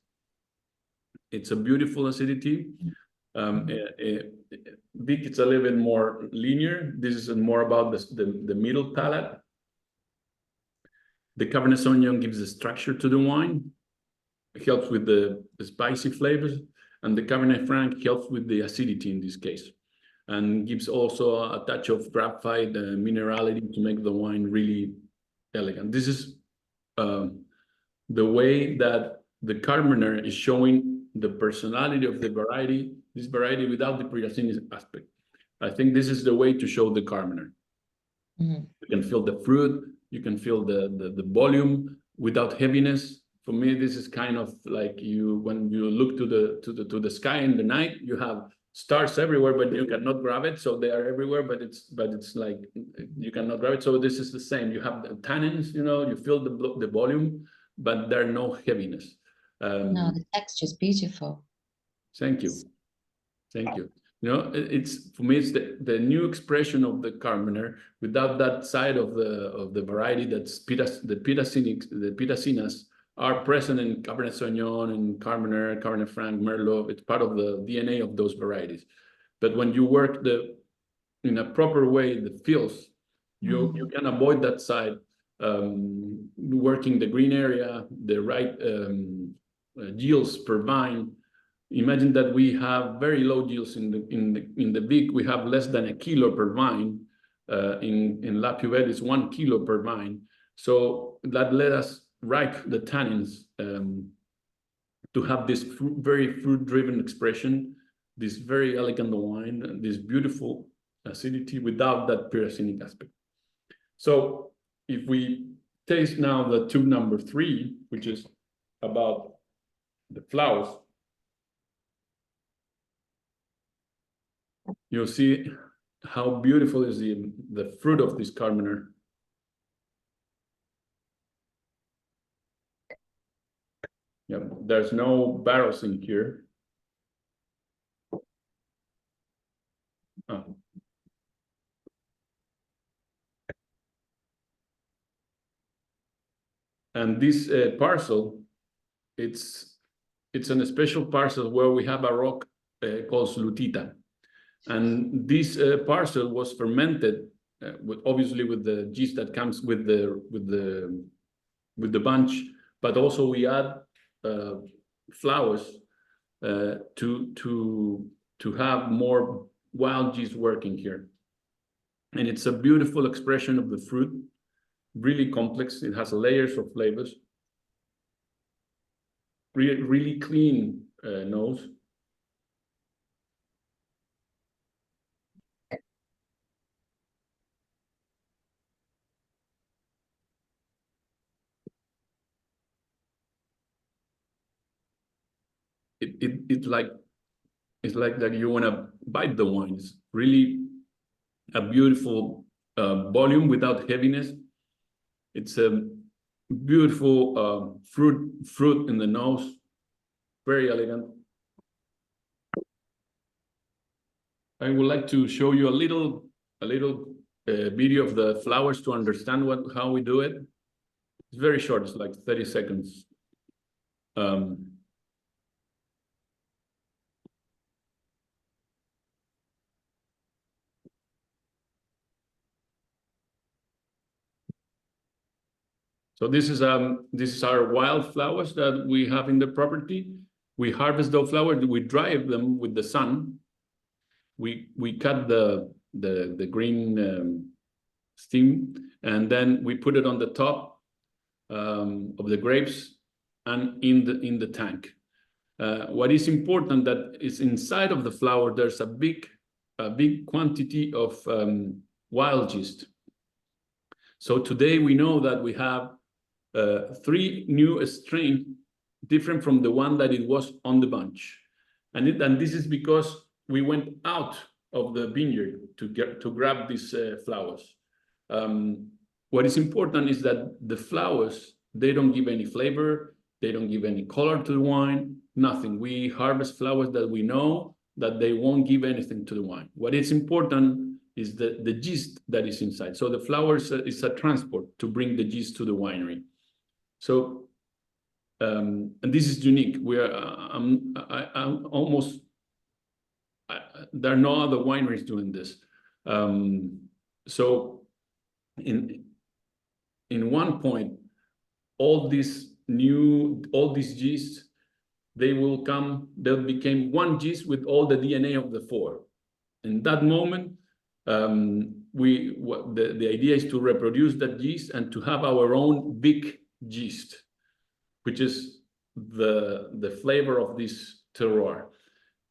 It's a beautiful acidity. VIK, it's a little bit more linear. This is more about the middle palate. The Cabernet Sauvignon gives a structure to the wine. It helps with the spicy flavors, and the Cabernet Franc helps with the acidity in this case, and gives also a touch of graphite minerality to make the wine really elegant. This is the way that the Carmener is showing the personality of the variety, this variety without the pyracinic aspect. I think this is the way to show the Carmener. You can feel the fruit, you can feel the volume without heaviness. For me, this is kind of like when you look to the sky in the night, you have stars everywhere, but you cannot grab it. So they are everywhere, but it's like you cannot grab it. So this is the same. You have the tannins, you feel the volume, but there are no heaviness. No, the texture is beautiful. Thank you. It's for me, it's the new expression of the Carmener without that side of the variety that's the pitacinas are present in Cabernet Sauvignon and Carmener, Cabernet Franc, Merlot. It's part of the DNA of those varieties. But when you work in a proper way, the feels, you can avoid that side, working the green area, the right yields per vine. Imagine that we have very low yields in the VIK. We have less than 1 kilo per vine. In La Pubelle, it's 1 kilo per vine. So that let us ripe the tannins to have this very fruit-driven expression, this very elegant wine, this beautiful acidity without that pyracinic aspect. So if we taste now the tube number 3, which is about the flowers, you'll see how beautiful is the fruit of this Carmener. Yeah, there's no barrels in here. Oh. And this parcel, it's a special parcel where we have a rock called Slutita. And this parcel was fermented, obviously with the yeast that comes with the bunch, but also we add flowers to have more wild yeast working here. And it's a beautiful expression of the fruit, really complex. It has layers of flavors. Really clean nose. It's like that you want to bite the wine. It's really a beautiful volume without heaviness. It's a beautiful fruit in the nose, very elegant. I would like to show you a little video of the flowers to understand how we do it. It's very short. It's like 30 seconds. So this is our wild flowers that we have in the property. We harvest those flowers. We dry them with the sun. We cut the green stem, and then we put it on the top of the grapes and in the tank. What is important that is inside of the flower, there's a big quantity of wild yeast. So today we know that we have 3 new strains different from the one that it was on the bunch, and this is because we went out of the vineyard to grab these flowers. What is important is that the flowers, they don't give any flavor, they don't give any color to the wine, nothing. We harvest flowers that we know that they won't give anything to the wine. What is important is the yeast that is inside. So the flowers is a transport to bring the yeast to the winery. So, and this is unique. I'm almost, there are no other wineries doing this. So in one point, all these yeast, they'll become one yeast with all the DNA of the 4. In that moment, the idea is to reproduce that yeast and to have our own VIK yeast, which is the flavor of this terroir.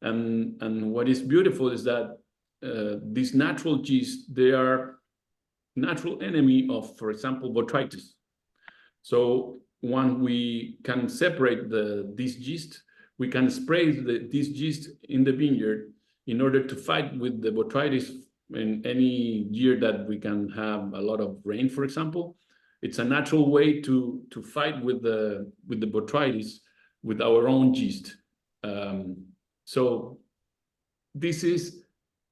And what is beautiful is that these natural yeast, they are natural enemy of, for example, botrytis. So when we can separate this yeast, we can spray this yeast in the vineyard in order to fight with the botrytis in any year that we can have a lot of rain, for example. It's a natural way to fight with the botrytis with our own yeast. So this is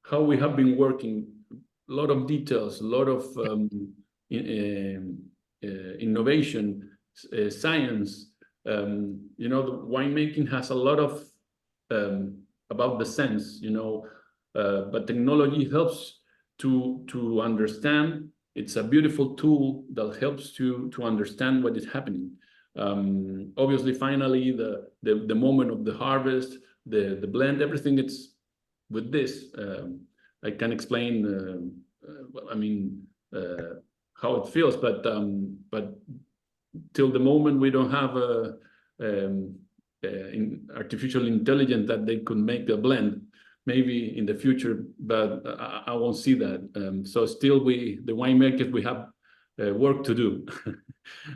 how we have been working. A lot of details, a lot of innovation, science. You know, the winemaking has a lot of about the sense, you know, but technology helps to understand. It's a beautiful tool that helps to understand what is happening. Obviously, finally, the moment of the harvest, the blend, everything, it's with this. I can explain, I mean, how it feels, but till the moment we don't have artificial intelligence that they could make a blend. Maybe in the future, but I won't see that. So still, the winemakers, we have work to do.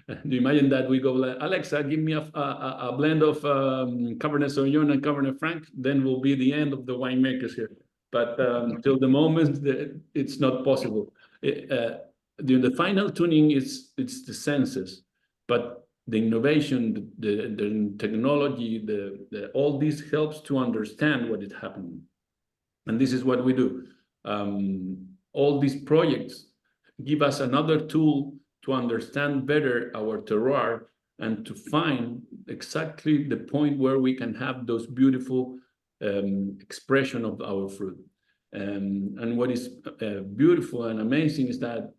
Do you imagine that we go, like, Alexa, give me a blend of Cabernet Sauvignon and Cabernet Franc? Then will be the end of the winemakers here. But till the moment, it's not possible. The final tuning it's the senses, but the innovation, the technology, all this helps to understand what is happening. And this is what we do. All these projects give us another tool to understand better our terroir and to find exactly the point where we can have those beautiful expression of our fruit. And what is beautiful and amazing is that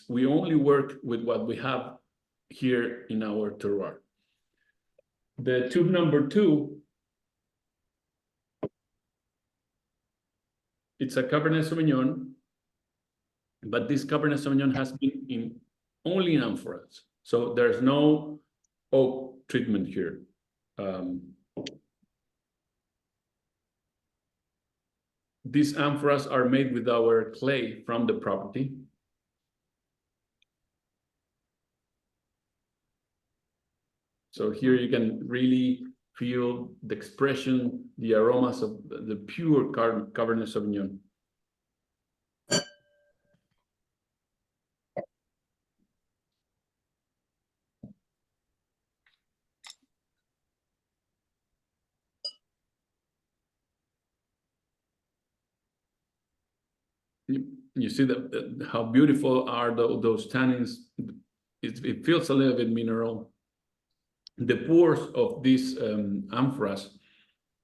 we only work with what we have here in our terroir. The tube number 2, it's a Cabernet Sauvignon, but this Cabernet Sauvignon has been only in amphoras. So there's no oak treatment here. These amphoras are made with our clay from the property. So here you can really feel the expression, the aromas of the pure Cabernet Sauvignon. You see how beautiful are those tannins. It feels a little bit mineral. The pores of these amphoras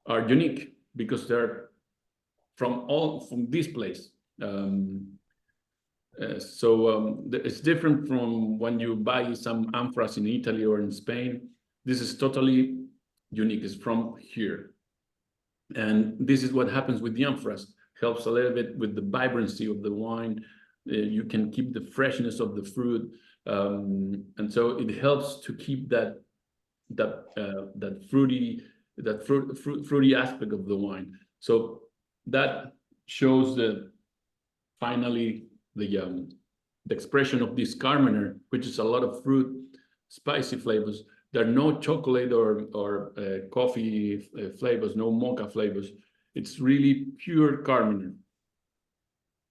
are unique because they're from this place. It's different from when you buy some amphoras in Italy or in Spain. This is totally unique. It's from here. And this is what happens with the amphoras. Helps a little bit with the vibrancy of the wine. You can keep the freshness of the fruit. And so it helps to keep that fruity aspect of the wine. So that shows finally the expression of this Carmener, which is a lot of fruit, spicy flavors. There are no chocolate or coffee flavors, no mocha flavors. It's really pure Carmener.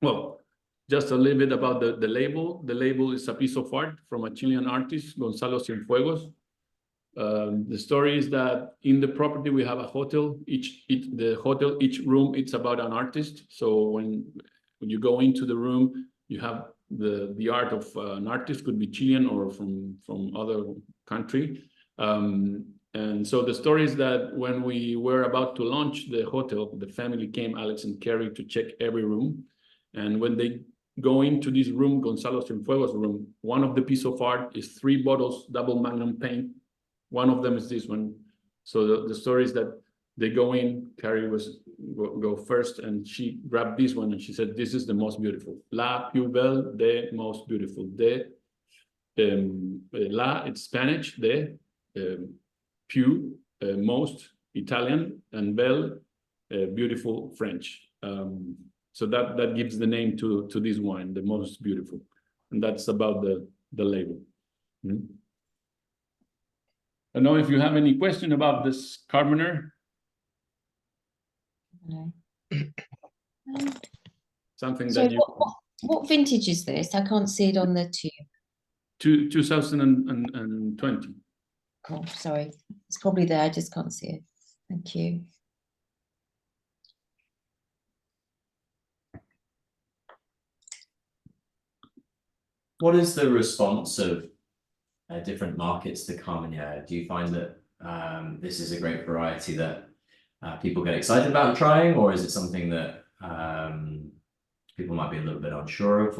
Well, just a little bit about the label. The label is a piece of art from a Chilean artist, Gonzalo Cienfuegos. The story is that in the property we have a hotel. Each room, it's about an artist. So when you go into the room, you have the art of an artist, could be Chilean or from other country. And so the story is that when we were about to launch the hotel, the family came, Alex and Carrie, to check every room. And when they go into this room, Gonzalo Cienfuegos' room, one of the piece of art is 3 bottles, double magnum paint. One of them is this one. So the story is that they go in, Carrie go first, and she grabbed this one and she said, this is the most beautiful. La plus belle, the most beautiful. La, it's Spanish, più, most Italian, and belle, beautiful French. So that gives the name to this wine, the most beautiful. And that's about the label. Mm-hmm. I don't know if you have any question about this Carmener. No. Something So that you... what vintage is this? I can't see it on the tube. 2020. Cool, sorry. It's probably there, I just can't see it. Thank you. What is the response of different markets to Carmener? Do you find that this is a great variety that people get excited about trying, or is it something that people might be a little bit unsure of,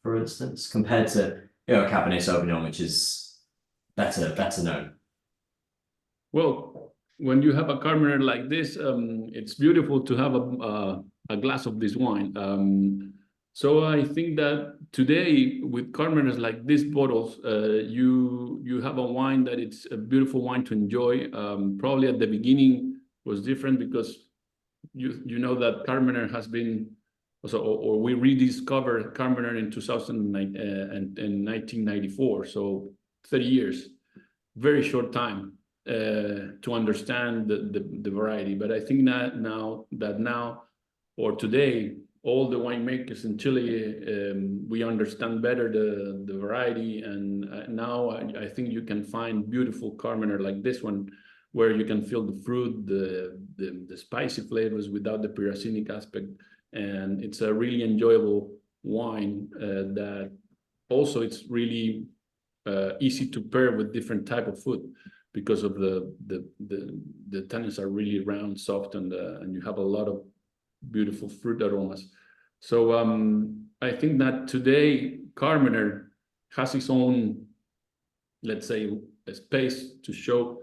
for instance, compared to Cabernet Sauvignon, which is better known? Well, when you have a Carmener like this, it's beautiful to have a glass of this wine. So I think that today with Carmeners like these bottles, you have a wine that it's a beautiful wine to enjoy. Probably at the beginning was different because you know that Carmener has been or we rediscovered Carmener in 2009 and 1994, so 30 years, very short time to understand the variety. But I think that now or today, all the winemakers in Chile, we understand better the variety, and now I think you can find beautiful Carmener like this one, where you can feel the fruit, the spicy flavors without the pyracinic aspect, and it's a really enjoyable wine that also it's really easy to pair with different type of food because of the tannins are really round, soft, and you have a lot of beautiful fruit aromas. So I think that today Carmener has its own, let's say, a space to show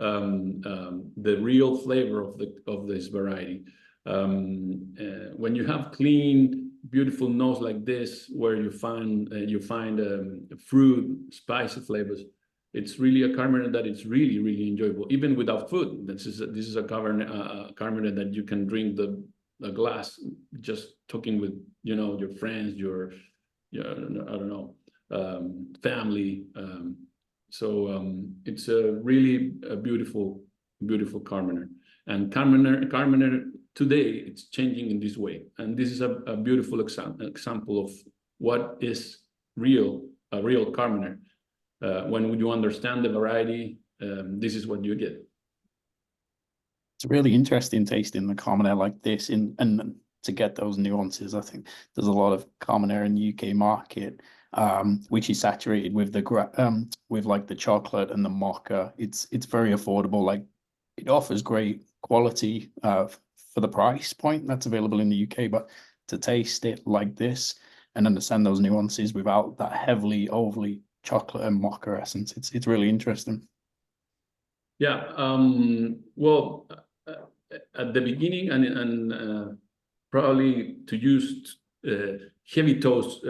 the real flavor of this variety. When you have clean, beautiful nose like this, where you find fruit, spicy flavors, it's really a Cabernet that is really, really enjoyable, even without food. This is a Cabernet that you can drink a glass just talking with your friends, your I don't know, family. It's a beautiful Cabernet. And Cabernet today, it's changing in this way. And this is a beautiful example of what is a real Cabernet. When you understand the variety, this is what you get. It's really interesting tasting the Cabernet like this, and to get those nuances. I think there's a lot of Cabernet in the UK market, which is saturated with with like the chocolate and the mocha. It's very affordable. Like, it offers great quality for the price point that's available in the UK, but to taste it like this and understand those nuances without that heavily overly chocolate and mocha essence, it's really interesting. Yeah. Well, at the beginning, and probably to use heavy toast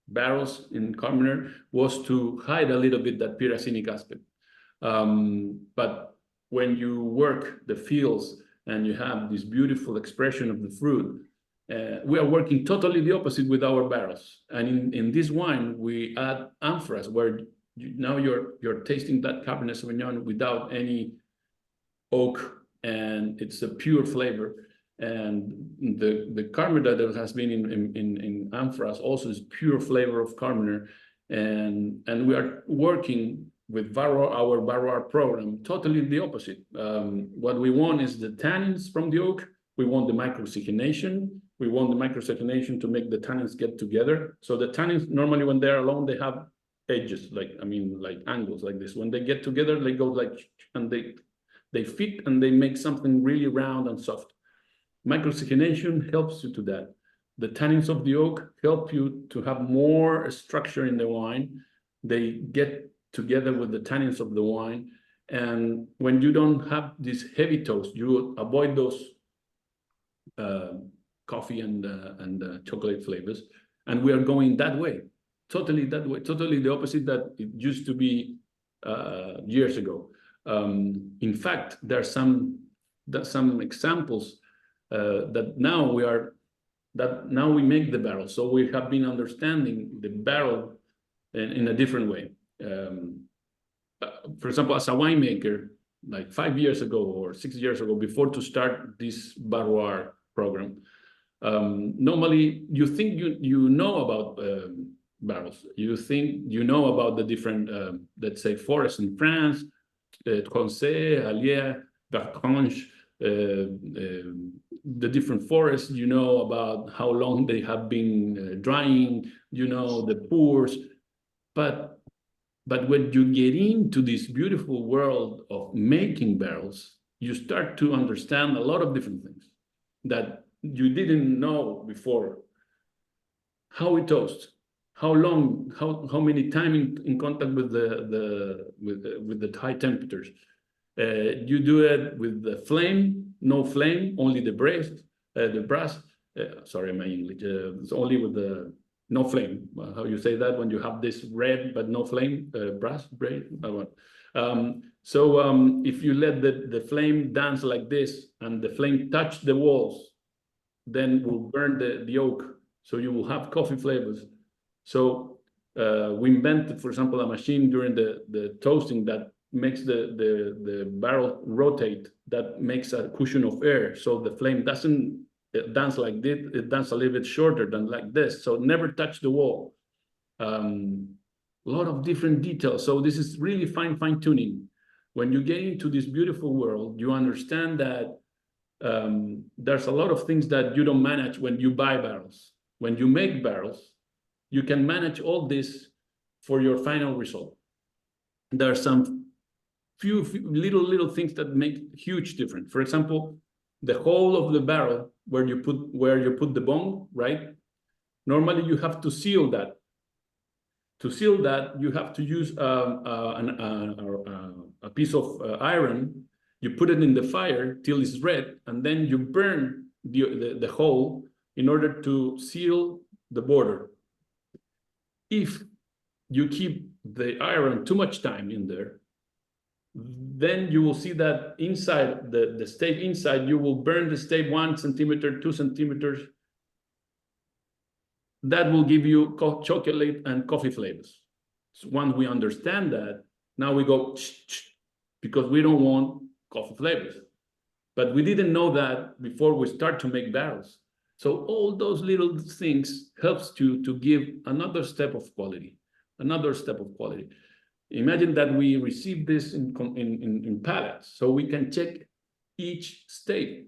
barrels in Cabernet was to hide a little bit that pyracinic aspect. But when you work the fields and you have this beautiful expression of the fruit, we are working totally the opposite with our barrels. And in this wine, we add amphoras, where now you're tasting that Cabernet Sauvignon without any oak, and it's a pure flavor. And the Cabernet that has been in amphoras also is pure flavor of Cabernet. And we are working with our Barroir program totally the opposite. What we want is the tannins from the oak. We want the microcyclination. We want the microcyclination to make the tannins get together. So the tannins, normally when they're alone, they have edges, like angles like this. When they get together, they go and they fit and they make something really round and soft. Microcyclination helps you to that. The tannins of the oak help you to have more structure in the wine. They get together with the tannins of the wine. And when you don't have this heavy toast, you avoid those coffee and chocolate flavors. And we are going that way, totally the opposite that it used to be years ago. In fact, there are some examples that now we make the barrel. So we have been understanding the barrel in a different way. For example, as a winemaker, like 5 years ago or 6 years ago, before to start this Barroir program, normally you think you know about barrels. You think you know about the different, let's say, forests in France, Tronçais, Allier, Bertrange, the different forests. You know about how long they have been drying. You know the pours, but when you get into this beautiful world of making barrels, you start to understand a lot of different things that you didn't know before. How it toasts, how long, how many times in contact with the high temperatures. You do it with the flame, no flame, only the brass. Sorry, my English. It's only with the no flame. How you say that when you have this red but no flame? Brass, braid. If you let the flame dance like this and the flame touch the walls, then will burn the oak. So you will have coffee flavors. So we invented, for example, a machine during the toasting that makes the barrel rotate, that makes a cushion of air. So the flame doesn't dance like this, it dances a little bit shorter than like this. So never touch the wall. A lot of different details. So this is really fine tuning. When you get into this beautiful world, you understand that there's a lot of things that you don't manage when you buy barrels. When you make barrels, you can manage all this for your final result. There are some few little things that make huge difference. For example, the hole of the barrel where you put the bung, right? Normally you have to seal that. To seal that, you have to use a a piece of iron, you put it in the fire till it's red, and then you burn the hole in order to seal the border. If you keep the iron too much time in there, then you will see that inside the stave inside, you will burn the stave 1 centimeter, 2 centimeters. That will give you chocolate and coffee flavors. So once we understand that, now we go because we don't want coffee flavors. But we didn't know that before we start to make barrels. So all those little things helps to give another step of quality, another step of quality. Imagine that we receive this in pallets, so we can check each stave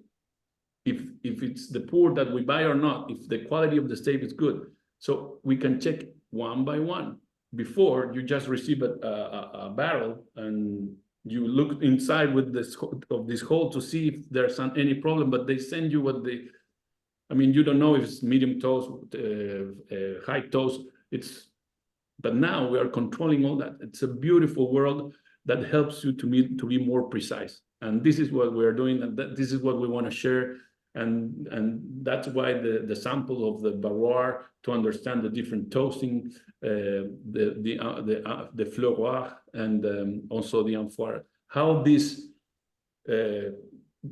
if it's the pour that we buy or not, if the quality of the stave is good. So we can check one by one. Before, you just receive a barrel and you look inside with this hole to see if there's any problem, but they send you what they, I mean, you don't know if it's medium toast, high toast, but now we are controlling all that. It's a beautiful world that helps you to be more precise. And this is what we're doing, and this is what we want to share. And that's why the sample of the Barroir, to understand the different toasting, the fleuroir, and also the amphore, how these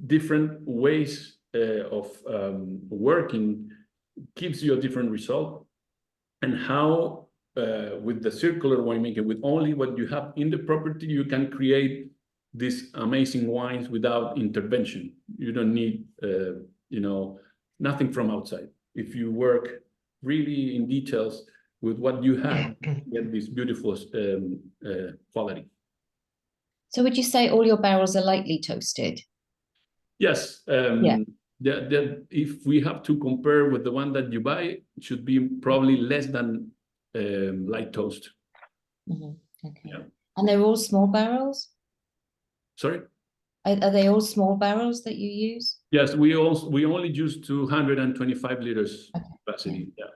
different ways of working gives you a different result, and how with the circular winemaking, with only what you have in the property, you can create these amazing wines without intervention. You don't need nothing from outside. If you work really in details with what you have, you get this beautiful quality. So would you say all your barrels are lightly toasted? Yes. If we have to compare with the one that you buy, it should be probably less than light toast. Mm-hmm. Okay. Yeah. And they're all small barrels? Sorry? Are they all small barrels that you use? Yes, we only use 225 liters capacity. Yeah.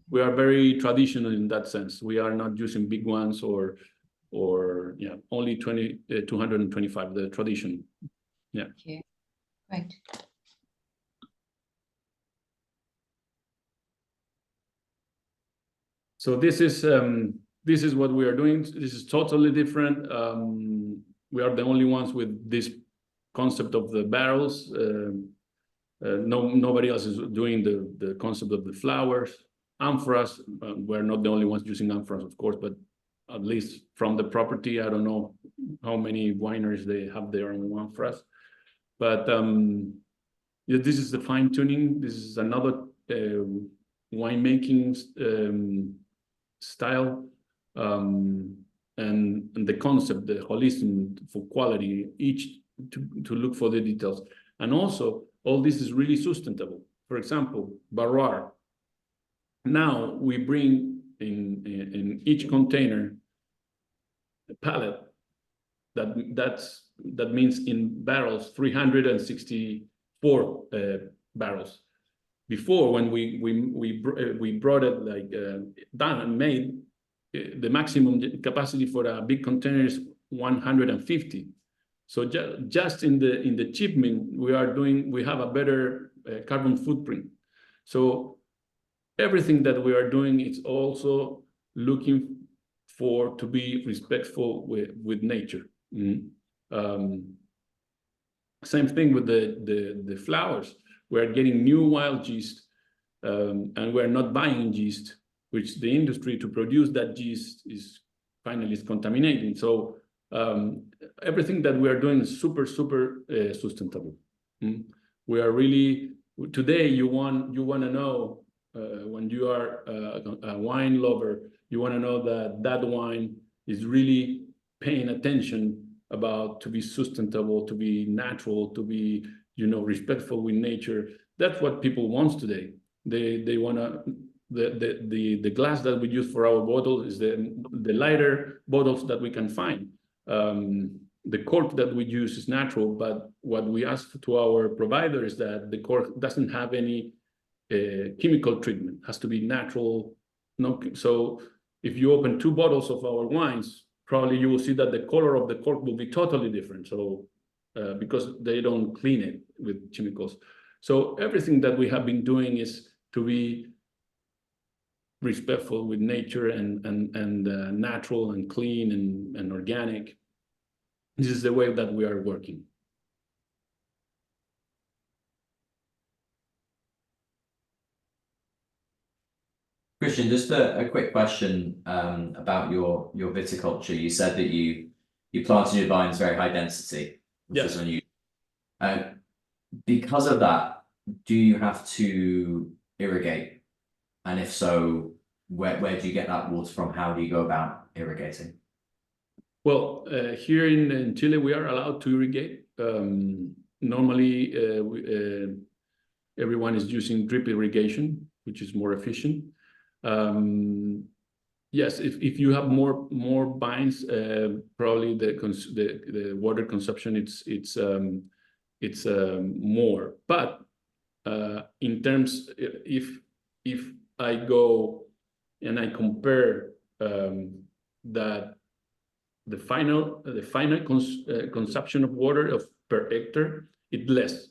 We are very traditional in that sense. We are not using big ones or only 225, the tradition. Yeah. Thank you. Right. So this is what we are doing. This is totally different. We are the only ones with this concept of the barrels. Nobody else is doing the concept of the flowers. Amphoras, we're not the only ones using amphoras, of course, but at least from the property, I don't know how many wineries they have their own amphoras. But this is the fine tuning. This is another winemaking style, and the concept, the holism for quality, each to look for the details. And also, all this is really sustainable. For example, Barroir. Now we bring in each container a pallet that means in barrels 364 barrels. Before, when we brought it like done and made, the maximum capacity for a big container is 150. So just in the shipment, we have a better carbon footprint. So everything that we are doing is also looking to be respectful with nature. Same thing with the flowers. We're getting new wild yeast, and we're not buying yeast, which the industry to produce that yeast is finally contaminating. So everything that we are doing is super sustainable. We are really, today you want to know, when you are a wine lover, you want to know that wine is really paying attention about to be sustainable, to be natural, to be respectful with nature. That's what people want today. They want to, the glass that we use for our bottle is the lighter bottles that we can find. The cork that we use is natural, but what we ask to our provider is that the cork doesn't have any chemical treatment, has to be natural. So if you open 2 bottles of our wines, probably you will see that the color of the cork will be totally different. So because they don't clean it with chemicals. So everything that we have been doing is to be respectful with nature and natural and clean and organic. This is the way that we are working. Christian, just a quick question about your viticulture. You said that you planted your vines very high density, which is unusual. Because of that, do you have to irrigate? And if so, where do you get that water from? How do you go about irrigating? Well, here in Chile, we are allowed to irrigate. Normally, everyone is using drip irrigation, which is more efficient. Yes, if you have more vines, probably the water consumption it's more. But in terms, if I go and I compare that the final consumption of water per hectare, it's less.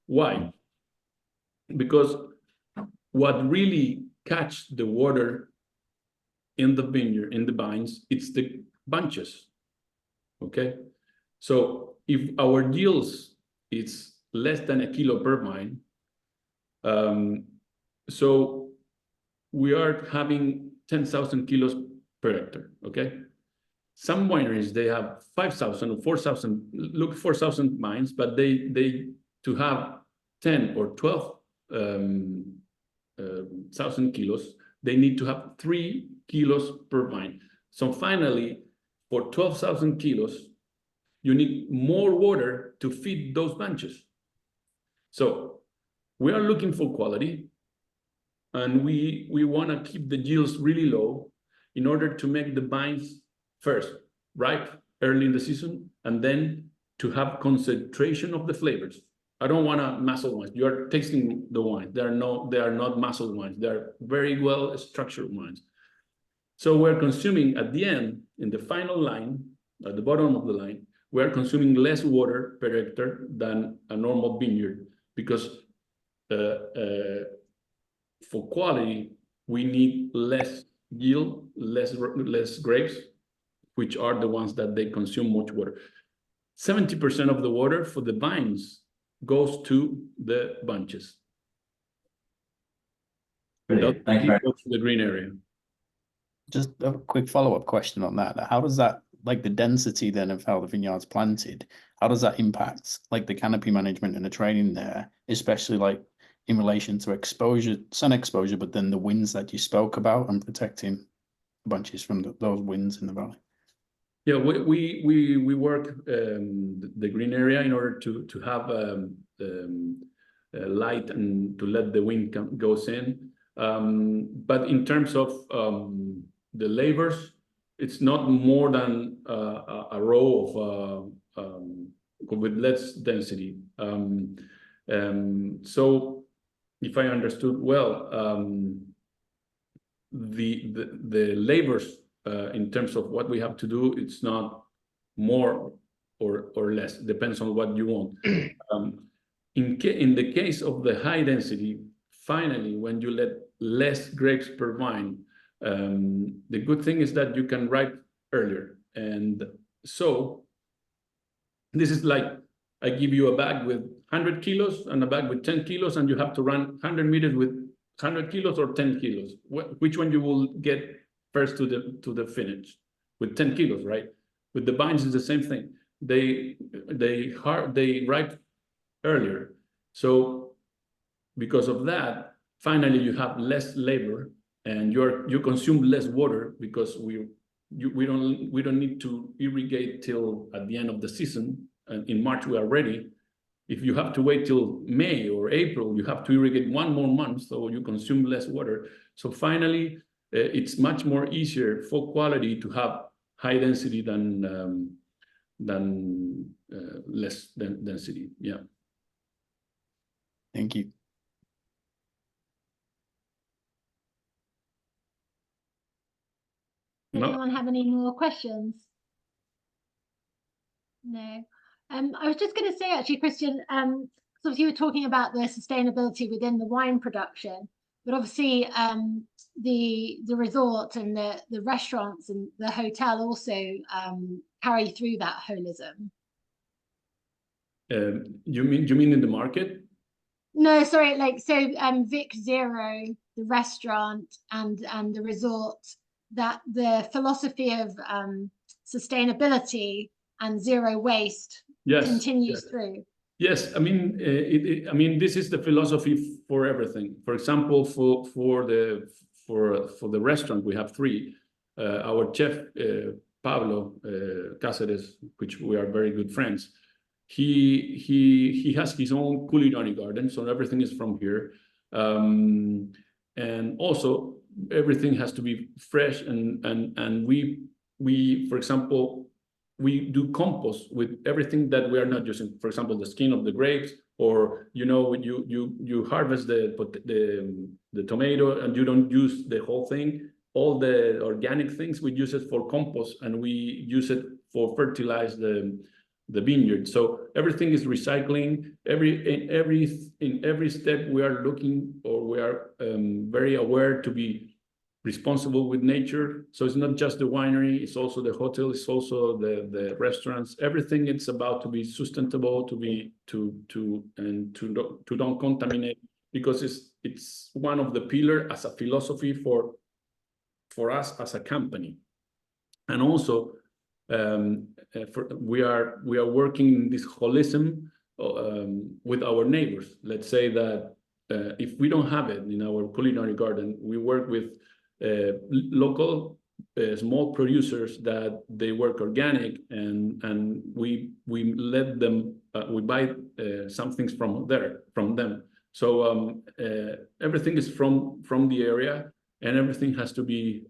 Why? Because what really catch the water in the vineyard, in the vines, it's the bunches. Okay, so if our yields is less than a kilo per vine, so we are having 10,000 kilos per hectare. Okay, some wineries they have 5,000 or 4,000 4,000 vines, but they to have 10 or 12 thousand kilos, they need to have 3 kilos per vine. So finally, for 12,000 kilos, you need more water to feed those bunches. So we are looking for quality, and we want to keep the yields really low in order to make the vines first ripe early in the season, and then to have concentration of the flavors. I don't want to muscle wines. You are tasting the wine. They are not muscle wines. They are very well structured wines. So we're consuming at the end, in the final line, at the bottom of the line, we are consuming less water per hectare than a normal vineyard, because for quality, we need less yield, less grapes, which are the ones that they consume much water. 70% of the water for the vines goes to the bunches. Brilliant. Thank you very much. The green area. Just a quick follow-up question on that. How does that, like the density then of how the vineyard's planted, how does that impact like the canopy management and the training there, especially like in relation to exposure, sun exposure, but then the winds that you spoke about and protecting bunches from those winds in the valley? Yeah, we work the green area in order to have light and to let the wind goes in. But in terms of the labors, it's not more than a row of with less density. So if I understood well, the labors in terms of what we have to do, it's not more or less, depends on what you want. In the case of the high density, finally, when you let less grapes per vine, the good thing is that you can ripe earlier. And so this is like, I give you a bag with 100 kilos and a bag with 10 kilos, and you have to run 100 meters with 100 kilos or 10 kilos. Which one you will get first to the finish? With 10 kilos, right? With the vines, it's the same thing. They ripe earlier. So because of that, finally you have less labor and you consume less water, because we don't need to irrigate till at the end of the season. And in March we are ready. If you have to wait till May or April, you have to irrigate 1 more month, so you consume less water. So finally, it's much more easier for quality to have high density than less density. Yeah. Thank you. Does anyone have any more questions? No. I was just going to say, actually, Christian, so you were talking about the sustainability within the wine production, but obviously the resort and the restaurants and the hotel also carry through that holism. You mean in the market? No, sorry, like so VIK Zero, the restaurant and the resort, that the philosophy of sustainability and zero waste Yes. continues through. Yes, I mean, I mean, this is the philosophy for everything. For example, for the restaurant, we have three. Our chef Pablo Cáceres, which we are very good friends. He has his own culinary garden, so everything is from here, and also everything has to be fresh. And we, for example, we do compost with everything that we are not using. For example, the skin of the grapes, or you harvest the tomato and you don't use the whole thing. All the organic things, we use it for compost, and we use it for fertilize the vineyard. So everything is recycling. In every step we are looking, or we are very aware to be responsible with nature. So it's not just the winery, it's also the hotel, it's also the restaurants. Everything, it's about to be sustainable, to don't contaminate, because it's one of the pillars as a philosophy for us as a company. And also we are working this holism with our neighbors. Let's say that if we don't have it in our culinary garden, we work with local small producers that they work organic, and we let them we buy some things from them. So everything is from the area, and everything has to be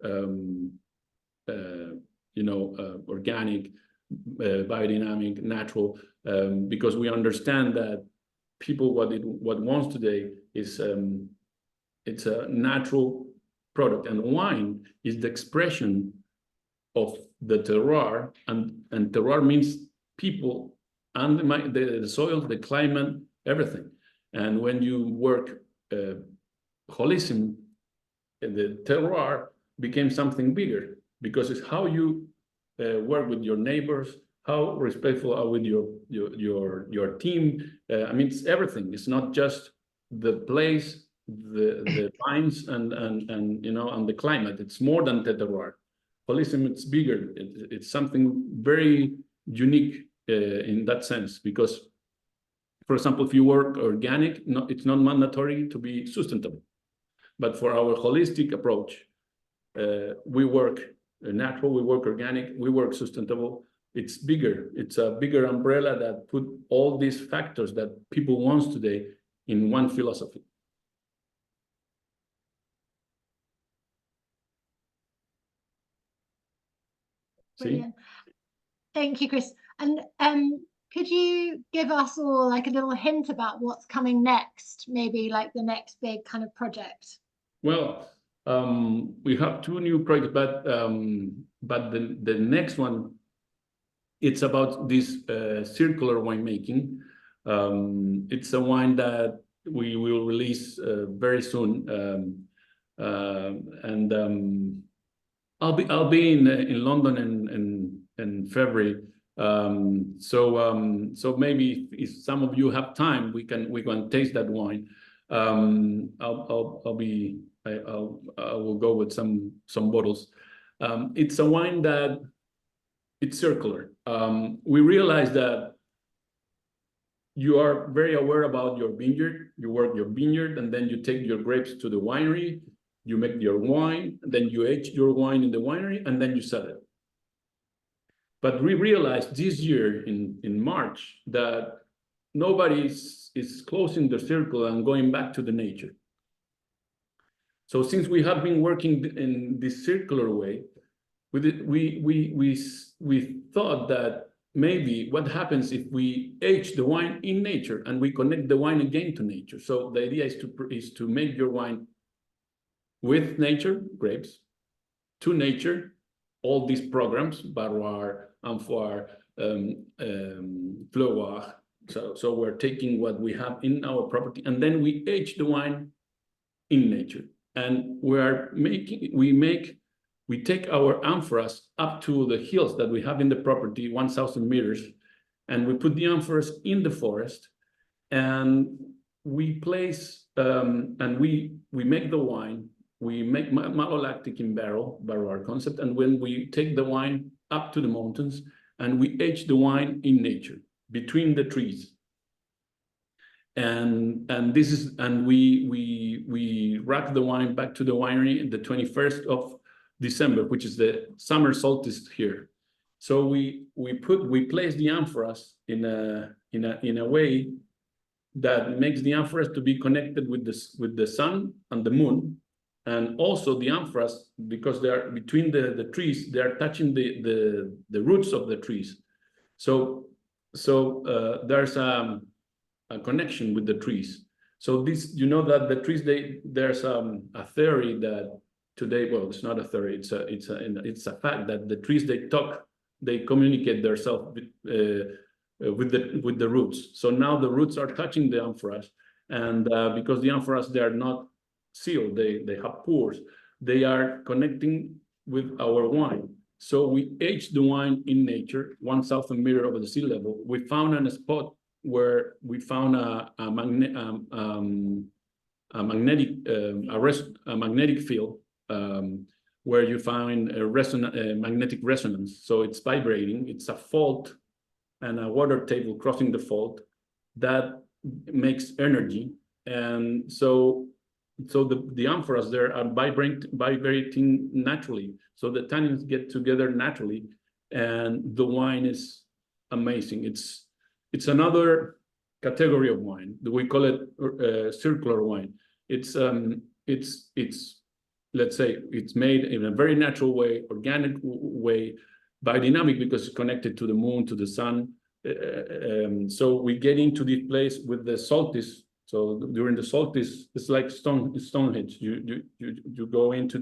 organic, biodynamic, natural, because we understand that people what wants today is it's a natural product, and wine is the expression of the terroir, and terroir means people and the soil, the climate, everything. And when you work holism, the terroir became something bigger, because it's how you work with your neighbors, how respectful are with your team. I mean, it's everything. It's not just the place, the vines and the climate. It's more than terroir. Holism, it's bigger. It's something very unique in that sense, because, for example, if you work organic, it's not mandatory to be sustainable. But for our holistic approach, we work natural, we work organic, we work sustainable. It's bigger. It's a bigger umbrella that put all these factors that people want today in one philosophy. Brilliant. Thank you, Chris. And could you give us all like a little hint about what's coming next? Maybe like the next big kind of project. Well, we have two new projects, but the next one, it's about this circular winemaking. It's a wine that we will release very soon, and I'll be in London in February. So maybe if some of you have time, we can taste that wine. I will go with some bottles. It's a wine that it's circular. We realize that you are very aware about your vineyard. You work your vineyard, and then you take your grapes to the winery. You make your wine, and then you age your wine in the winery, and then you sell it. But we realized this year in March that nobody is closing the circle and going back to the nature. So since we have been working in this circular way, we thought that maybe what happens if we age the wine in nature and we connect the wine again to nature. So the idea is to make your wine with nature, grapes, to nature, all these programs, Barroir, Amphar, terroir. So we're taking what we have in our property, and then we age the wine in nature. And we take our amphoras up to the hills that we have in the property, 1,000 meters, and we put the amphoras in the forest, and we place and we make the wine. We make malolactic in barrel concept, and when we take the wine up to the mountains, and we age the wine in nature between the trees. And we rack the wine back to the winery the 21st of December, which is the summer solstice here. So we place the amphoras in a way that makes the amphoras to be connected with the sun and the moon, and also the amphoras, because they are between the trees, they are touching the roots of the trees. So there's a connection with the trees. So this, you know, that the trees, there's a theory that today, well, it's not a theory, it's a fact that the trees, they communicate themselves with the roots. So now the roots are touching the amphoras, and because the amphoras, they are not sealed, they have pores, they are connecting with our wine. So we age the wine in nature, 1,000 meters over the sea level. We found a spot where we found a magnetic field, where you find a magnetic resonance. So it's vibrating. It's a fault and a water table crossing the fault that makes energy, and so the amphoras there are vibrating naturally. So the tannins get together naturally, and the wine is amazing. It's another category of wine. We call it circular wine. It's let's say it's made in a very natural way, organic way, biodynamic, because it's connected to the moon, to the sun. So we get into this place with the solstice. So during the solstice, it's like Stonehenge. You go into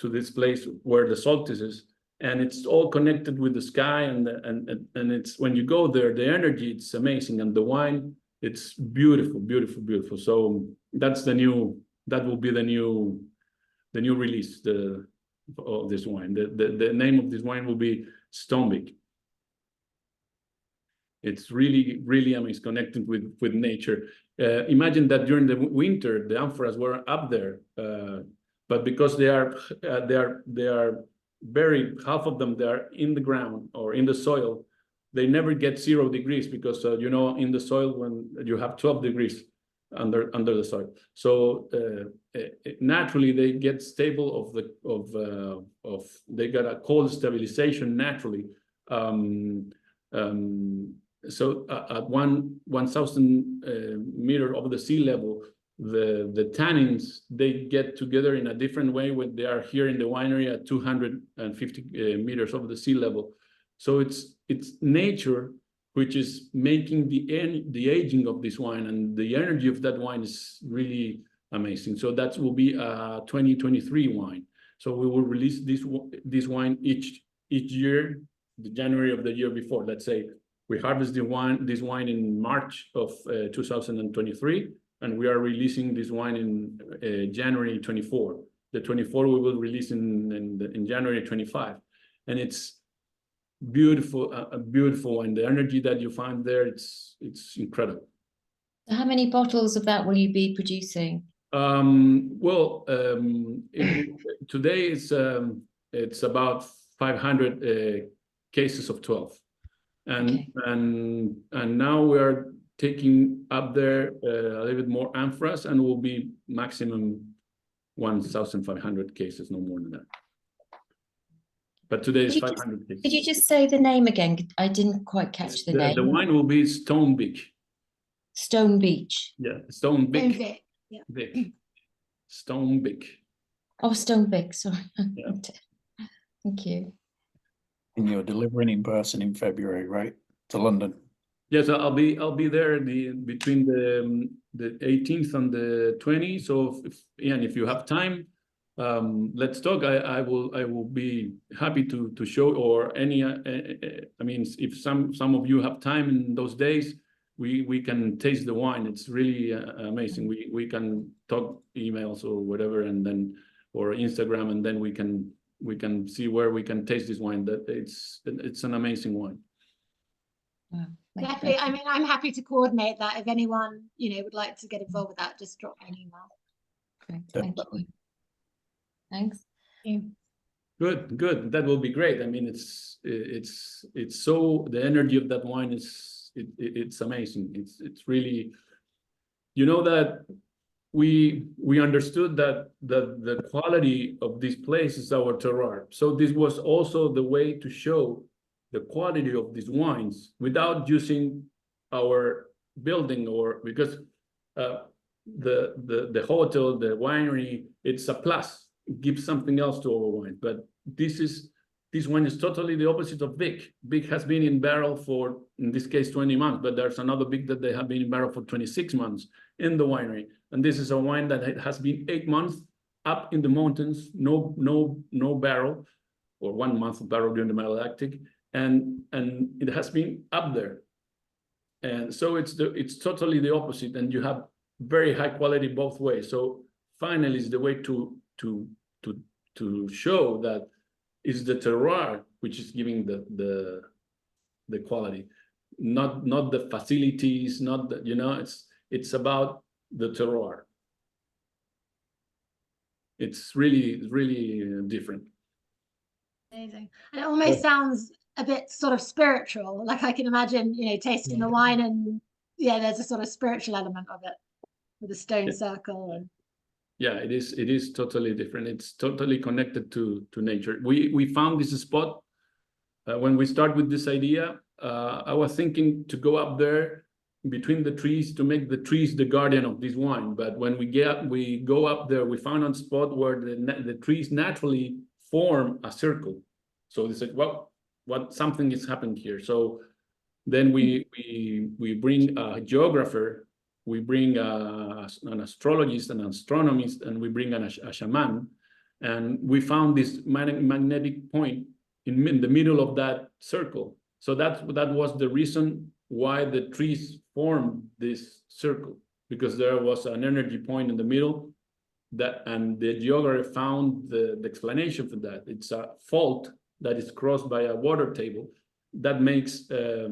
this place where the solstice is, and it's all connected with the sky, and it's, when you go there, the energy, it's amazing, and the wine, it's beautiful, beautiful, beautiful. So that will be the new release of this wine. The name of this wine will be Stonebeak. It's really, really amazing, connected with nature. Imagine that during the winter, the amphoras were up there, but because they are buried, half of them, they are in the ground or in the soil. They never get 0 degrees, because you know, in the soil, when you have 12 degrees under the soil, so naturally they get stable they got a cold stabilization naturally. So at 1,000 meters over the sea level, the tannins, they get together in a different way when they are here in the winery at 250 meters over the sea level. So it's nature which is making the aging of this wine, and the energy of that wine is really amazing. So that will be a 2023 wine. So we will release this wine each year, the January of the year before. Let's say we harvest this wine in March of 2023, and we are releasing this wine in January 24. The 24 we will release in January 25, and it's beautiful, a beautiful wine. The energy that you find there, it's incredible. How many bottles of that will you be producing? Today it's about 500 cases of 12, and Okay. and now we are taking up there a little bit more amphoras, and will be maximum 1,500 cases, no more than that. But today is 500 cases. Could you just say the name again? I didn't quite catch the name. The wine will be Stonebeak. Stone Beach. Yeah, Stonebeak. Vic. Yeah. Vic. Stonebeak. Oh, Stonebeak, sorry. Yeah. Thank you. And you're delivering in person in February, right? To London. Yes, I'll be there between the 18th and the 20th. So if you have time, let's talk. I will be happy to show, or any. I mean, if some of you have time in those days, we can taste the wine. It's really amazing. We can talk emails or whatever, and then or Instagram, and then we can see where we can taste this wine. That it's an amazing wine. Wow, Definitely. I mean, I'm happy to coordinate that. If anyone, would like to get involved with that, just drop me an email. great. Thank you. Thanks. Good. That will be great. I mean, it's so, the energy of that wine it's amazing. It's really, that we understood that the quality of this place is our terroir. So this was also the way to show the quality of these wines without using our building, or because the hotel, the winery, it's a plus. It gives something else to our wine. But this wine is totally the opposite of VIK. VIK has been in barrel for, in this case, 20 months, but there's another VIK that they have been in barrel for 26 months in the winery. And this is a wine that has been 8 months up in the mountains, no barrel, or 1 month of barrel during the malolactic, and it has been up there. And so it's totally the opposite, and you have very high quality both ways. So finally, it's the way to show that it's the terroir which is giving the quality, not the facilities, not the, it's about the terroir. It's really different. Amazing. And it almost sounds a bit sort of spiritual. Like I can imagine, tasting the wine, and there's a sort of spiritual element of it with the stone circle. And yeah, it is totally different. It's totally connected to nature. We found this spot when we start with this idea. I was thinking to go up there between the trees to make the trees the guardian of this wine. But when we go up there, we found a spot where the trees naturally form a circle. So they said, well, something is happening here. So then we bring a geographer, we bring an astrologist, an astronomist, and we bring a shaman, and we found this magnetic point in the middle of that circle. So that was the reason why the trees formed this circle, because there was an energy point in the middle, and the geographer found the explanation for that. It's a fault that is crossed by a water table that makes a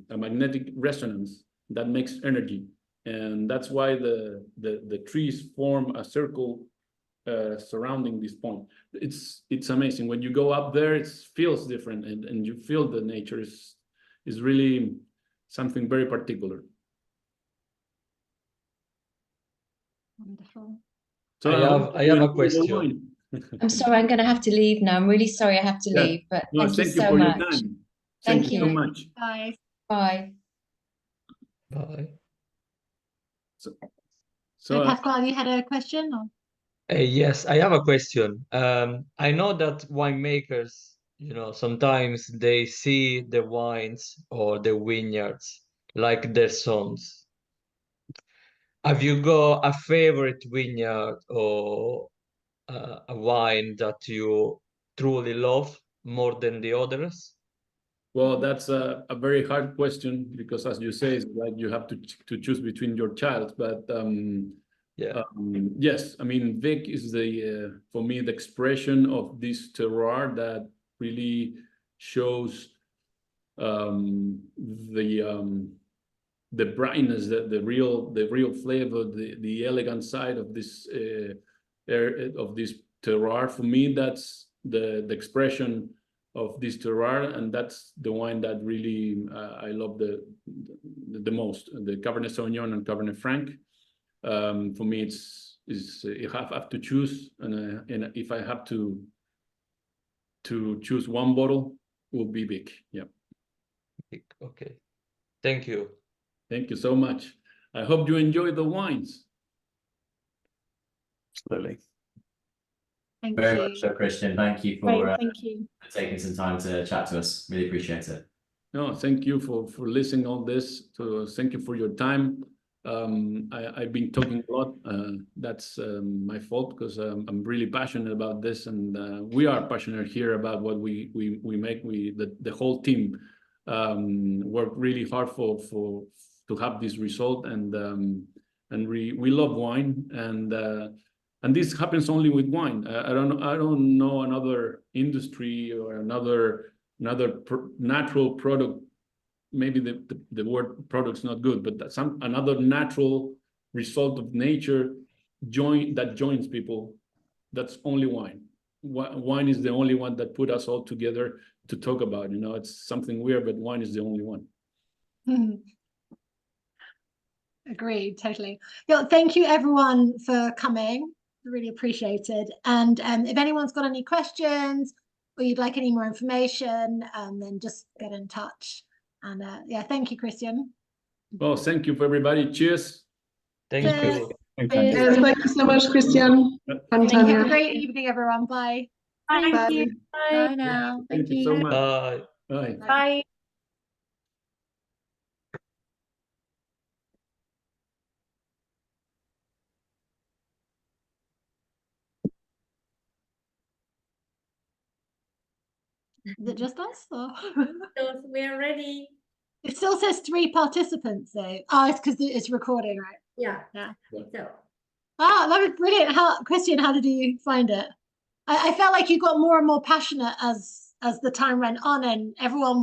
magnetic resonance that makes energy. And that's why the trees form a circle surrounding this point. It's amazing. When you go up there, it feels different, and you feel the nature is really something very particular. wonderful. So I have a question. I'm sorry, I'm going to have to leave now. I'm really sorry I have to leave, but No, thank you so for much. your time. Thank you so much. Bye. Bye. Bye. So Pascual, you had a question? Or? Yes, I have a question. I know that winemakers, sometimes they see the wines or the vineyards like their sons. Have you got a favorite vineyard or a wine that you truly love more than the others? Well, that's a very hard question, because, as you say, it's like you have to choose between your child. But yes, I mean, VIK is for me, the expression of this terroir that really shows the brightness, the real flavor, the elegant side of this terroir. For me, that's the expression of this terroir, and that's the wine that really I love the most. The Cabernet Sauvignon and Cabernet Franc. For me, if I have to choose, and if I have to choose one bottle, it will be VIK. Yeah. Okay. Thank you. Thank you so much. I hope you enjoy the wines. Absolutely. Thank Very you. much so, Christian. Thank you Great, for thank you. taking some time to chat to us. Really appreciate it. No, thank you for listening all this. So thank you for your time. I've been talking a lot. That's my fault, because I'm really passionate about this, and we are passionate here about what we make. The whole team work really hard to have this result, and we love wine, and this happens only with wine. I don't know another industry or another natural product. Maybe the word product's not good, but that's another natural result of nature that joins people. That's only wine. Wine is the only one that put us all together to talk about. It's something weird, but wine is the only one. Agreed, totally. Thank you everyone for coming. Really appreciated. And if anyone's got any questions or you'd like any more information, then just get in touch. And yeah, thank you, Christian. Well, thank you for everybody. Cheers. Thank Cheers. you. Yes, thank you so much, Christian. Thank you. Have a Antonia. great evening, everyone. Bye. Bye. Bye now. Thank you so much. Bye. Bye. Bye. Is it just us? Or? So we're ready. It still says 3 participants though. Oh, it's because it's recording, right? Yeah. Yeah. So. Wow, that was brilliant. Christian, how did you find it? I felt like you got more and more passionate as the time went on, and everyone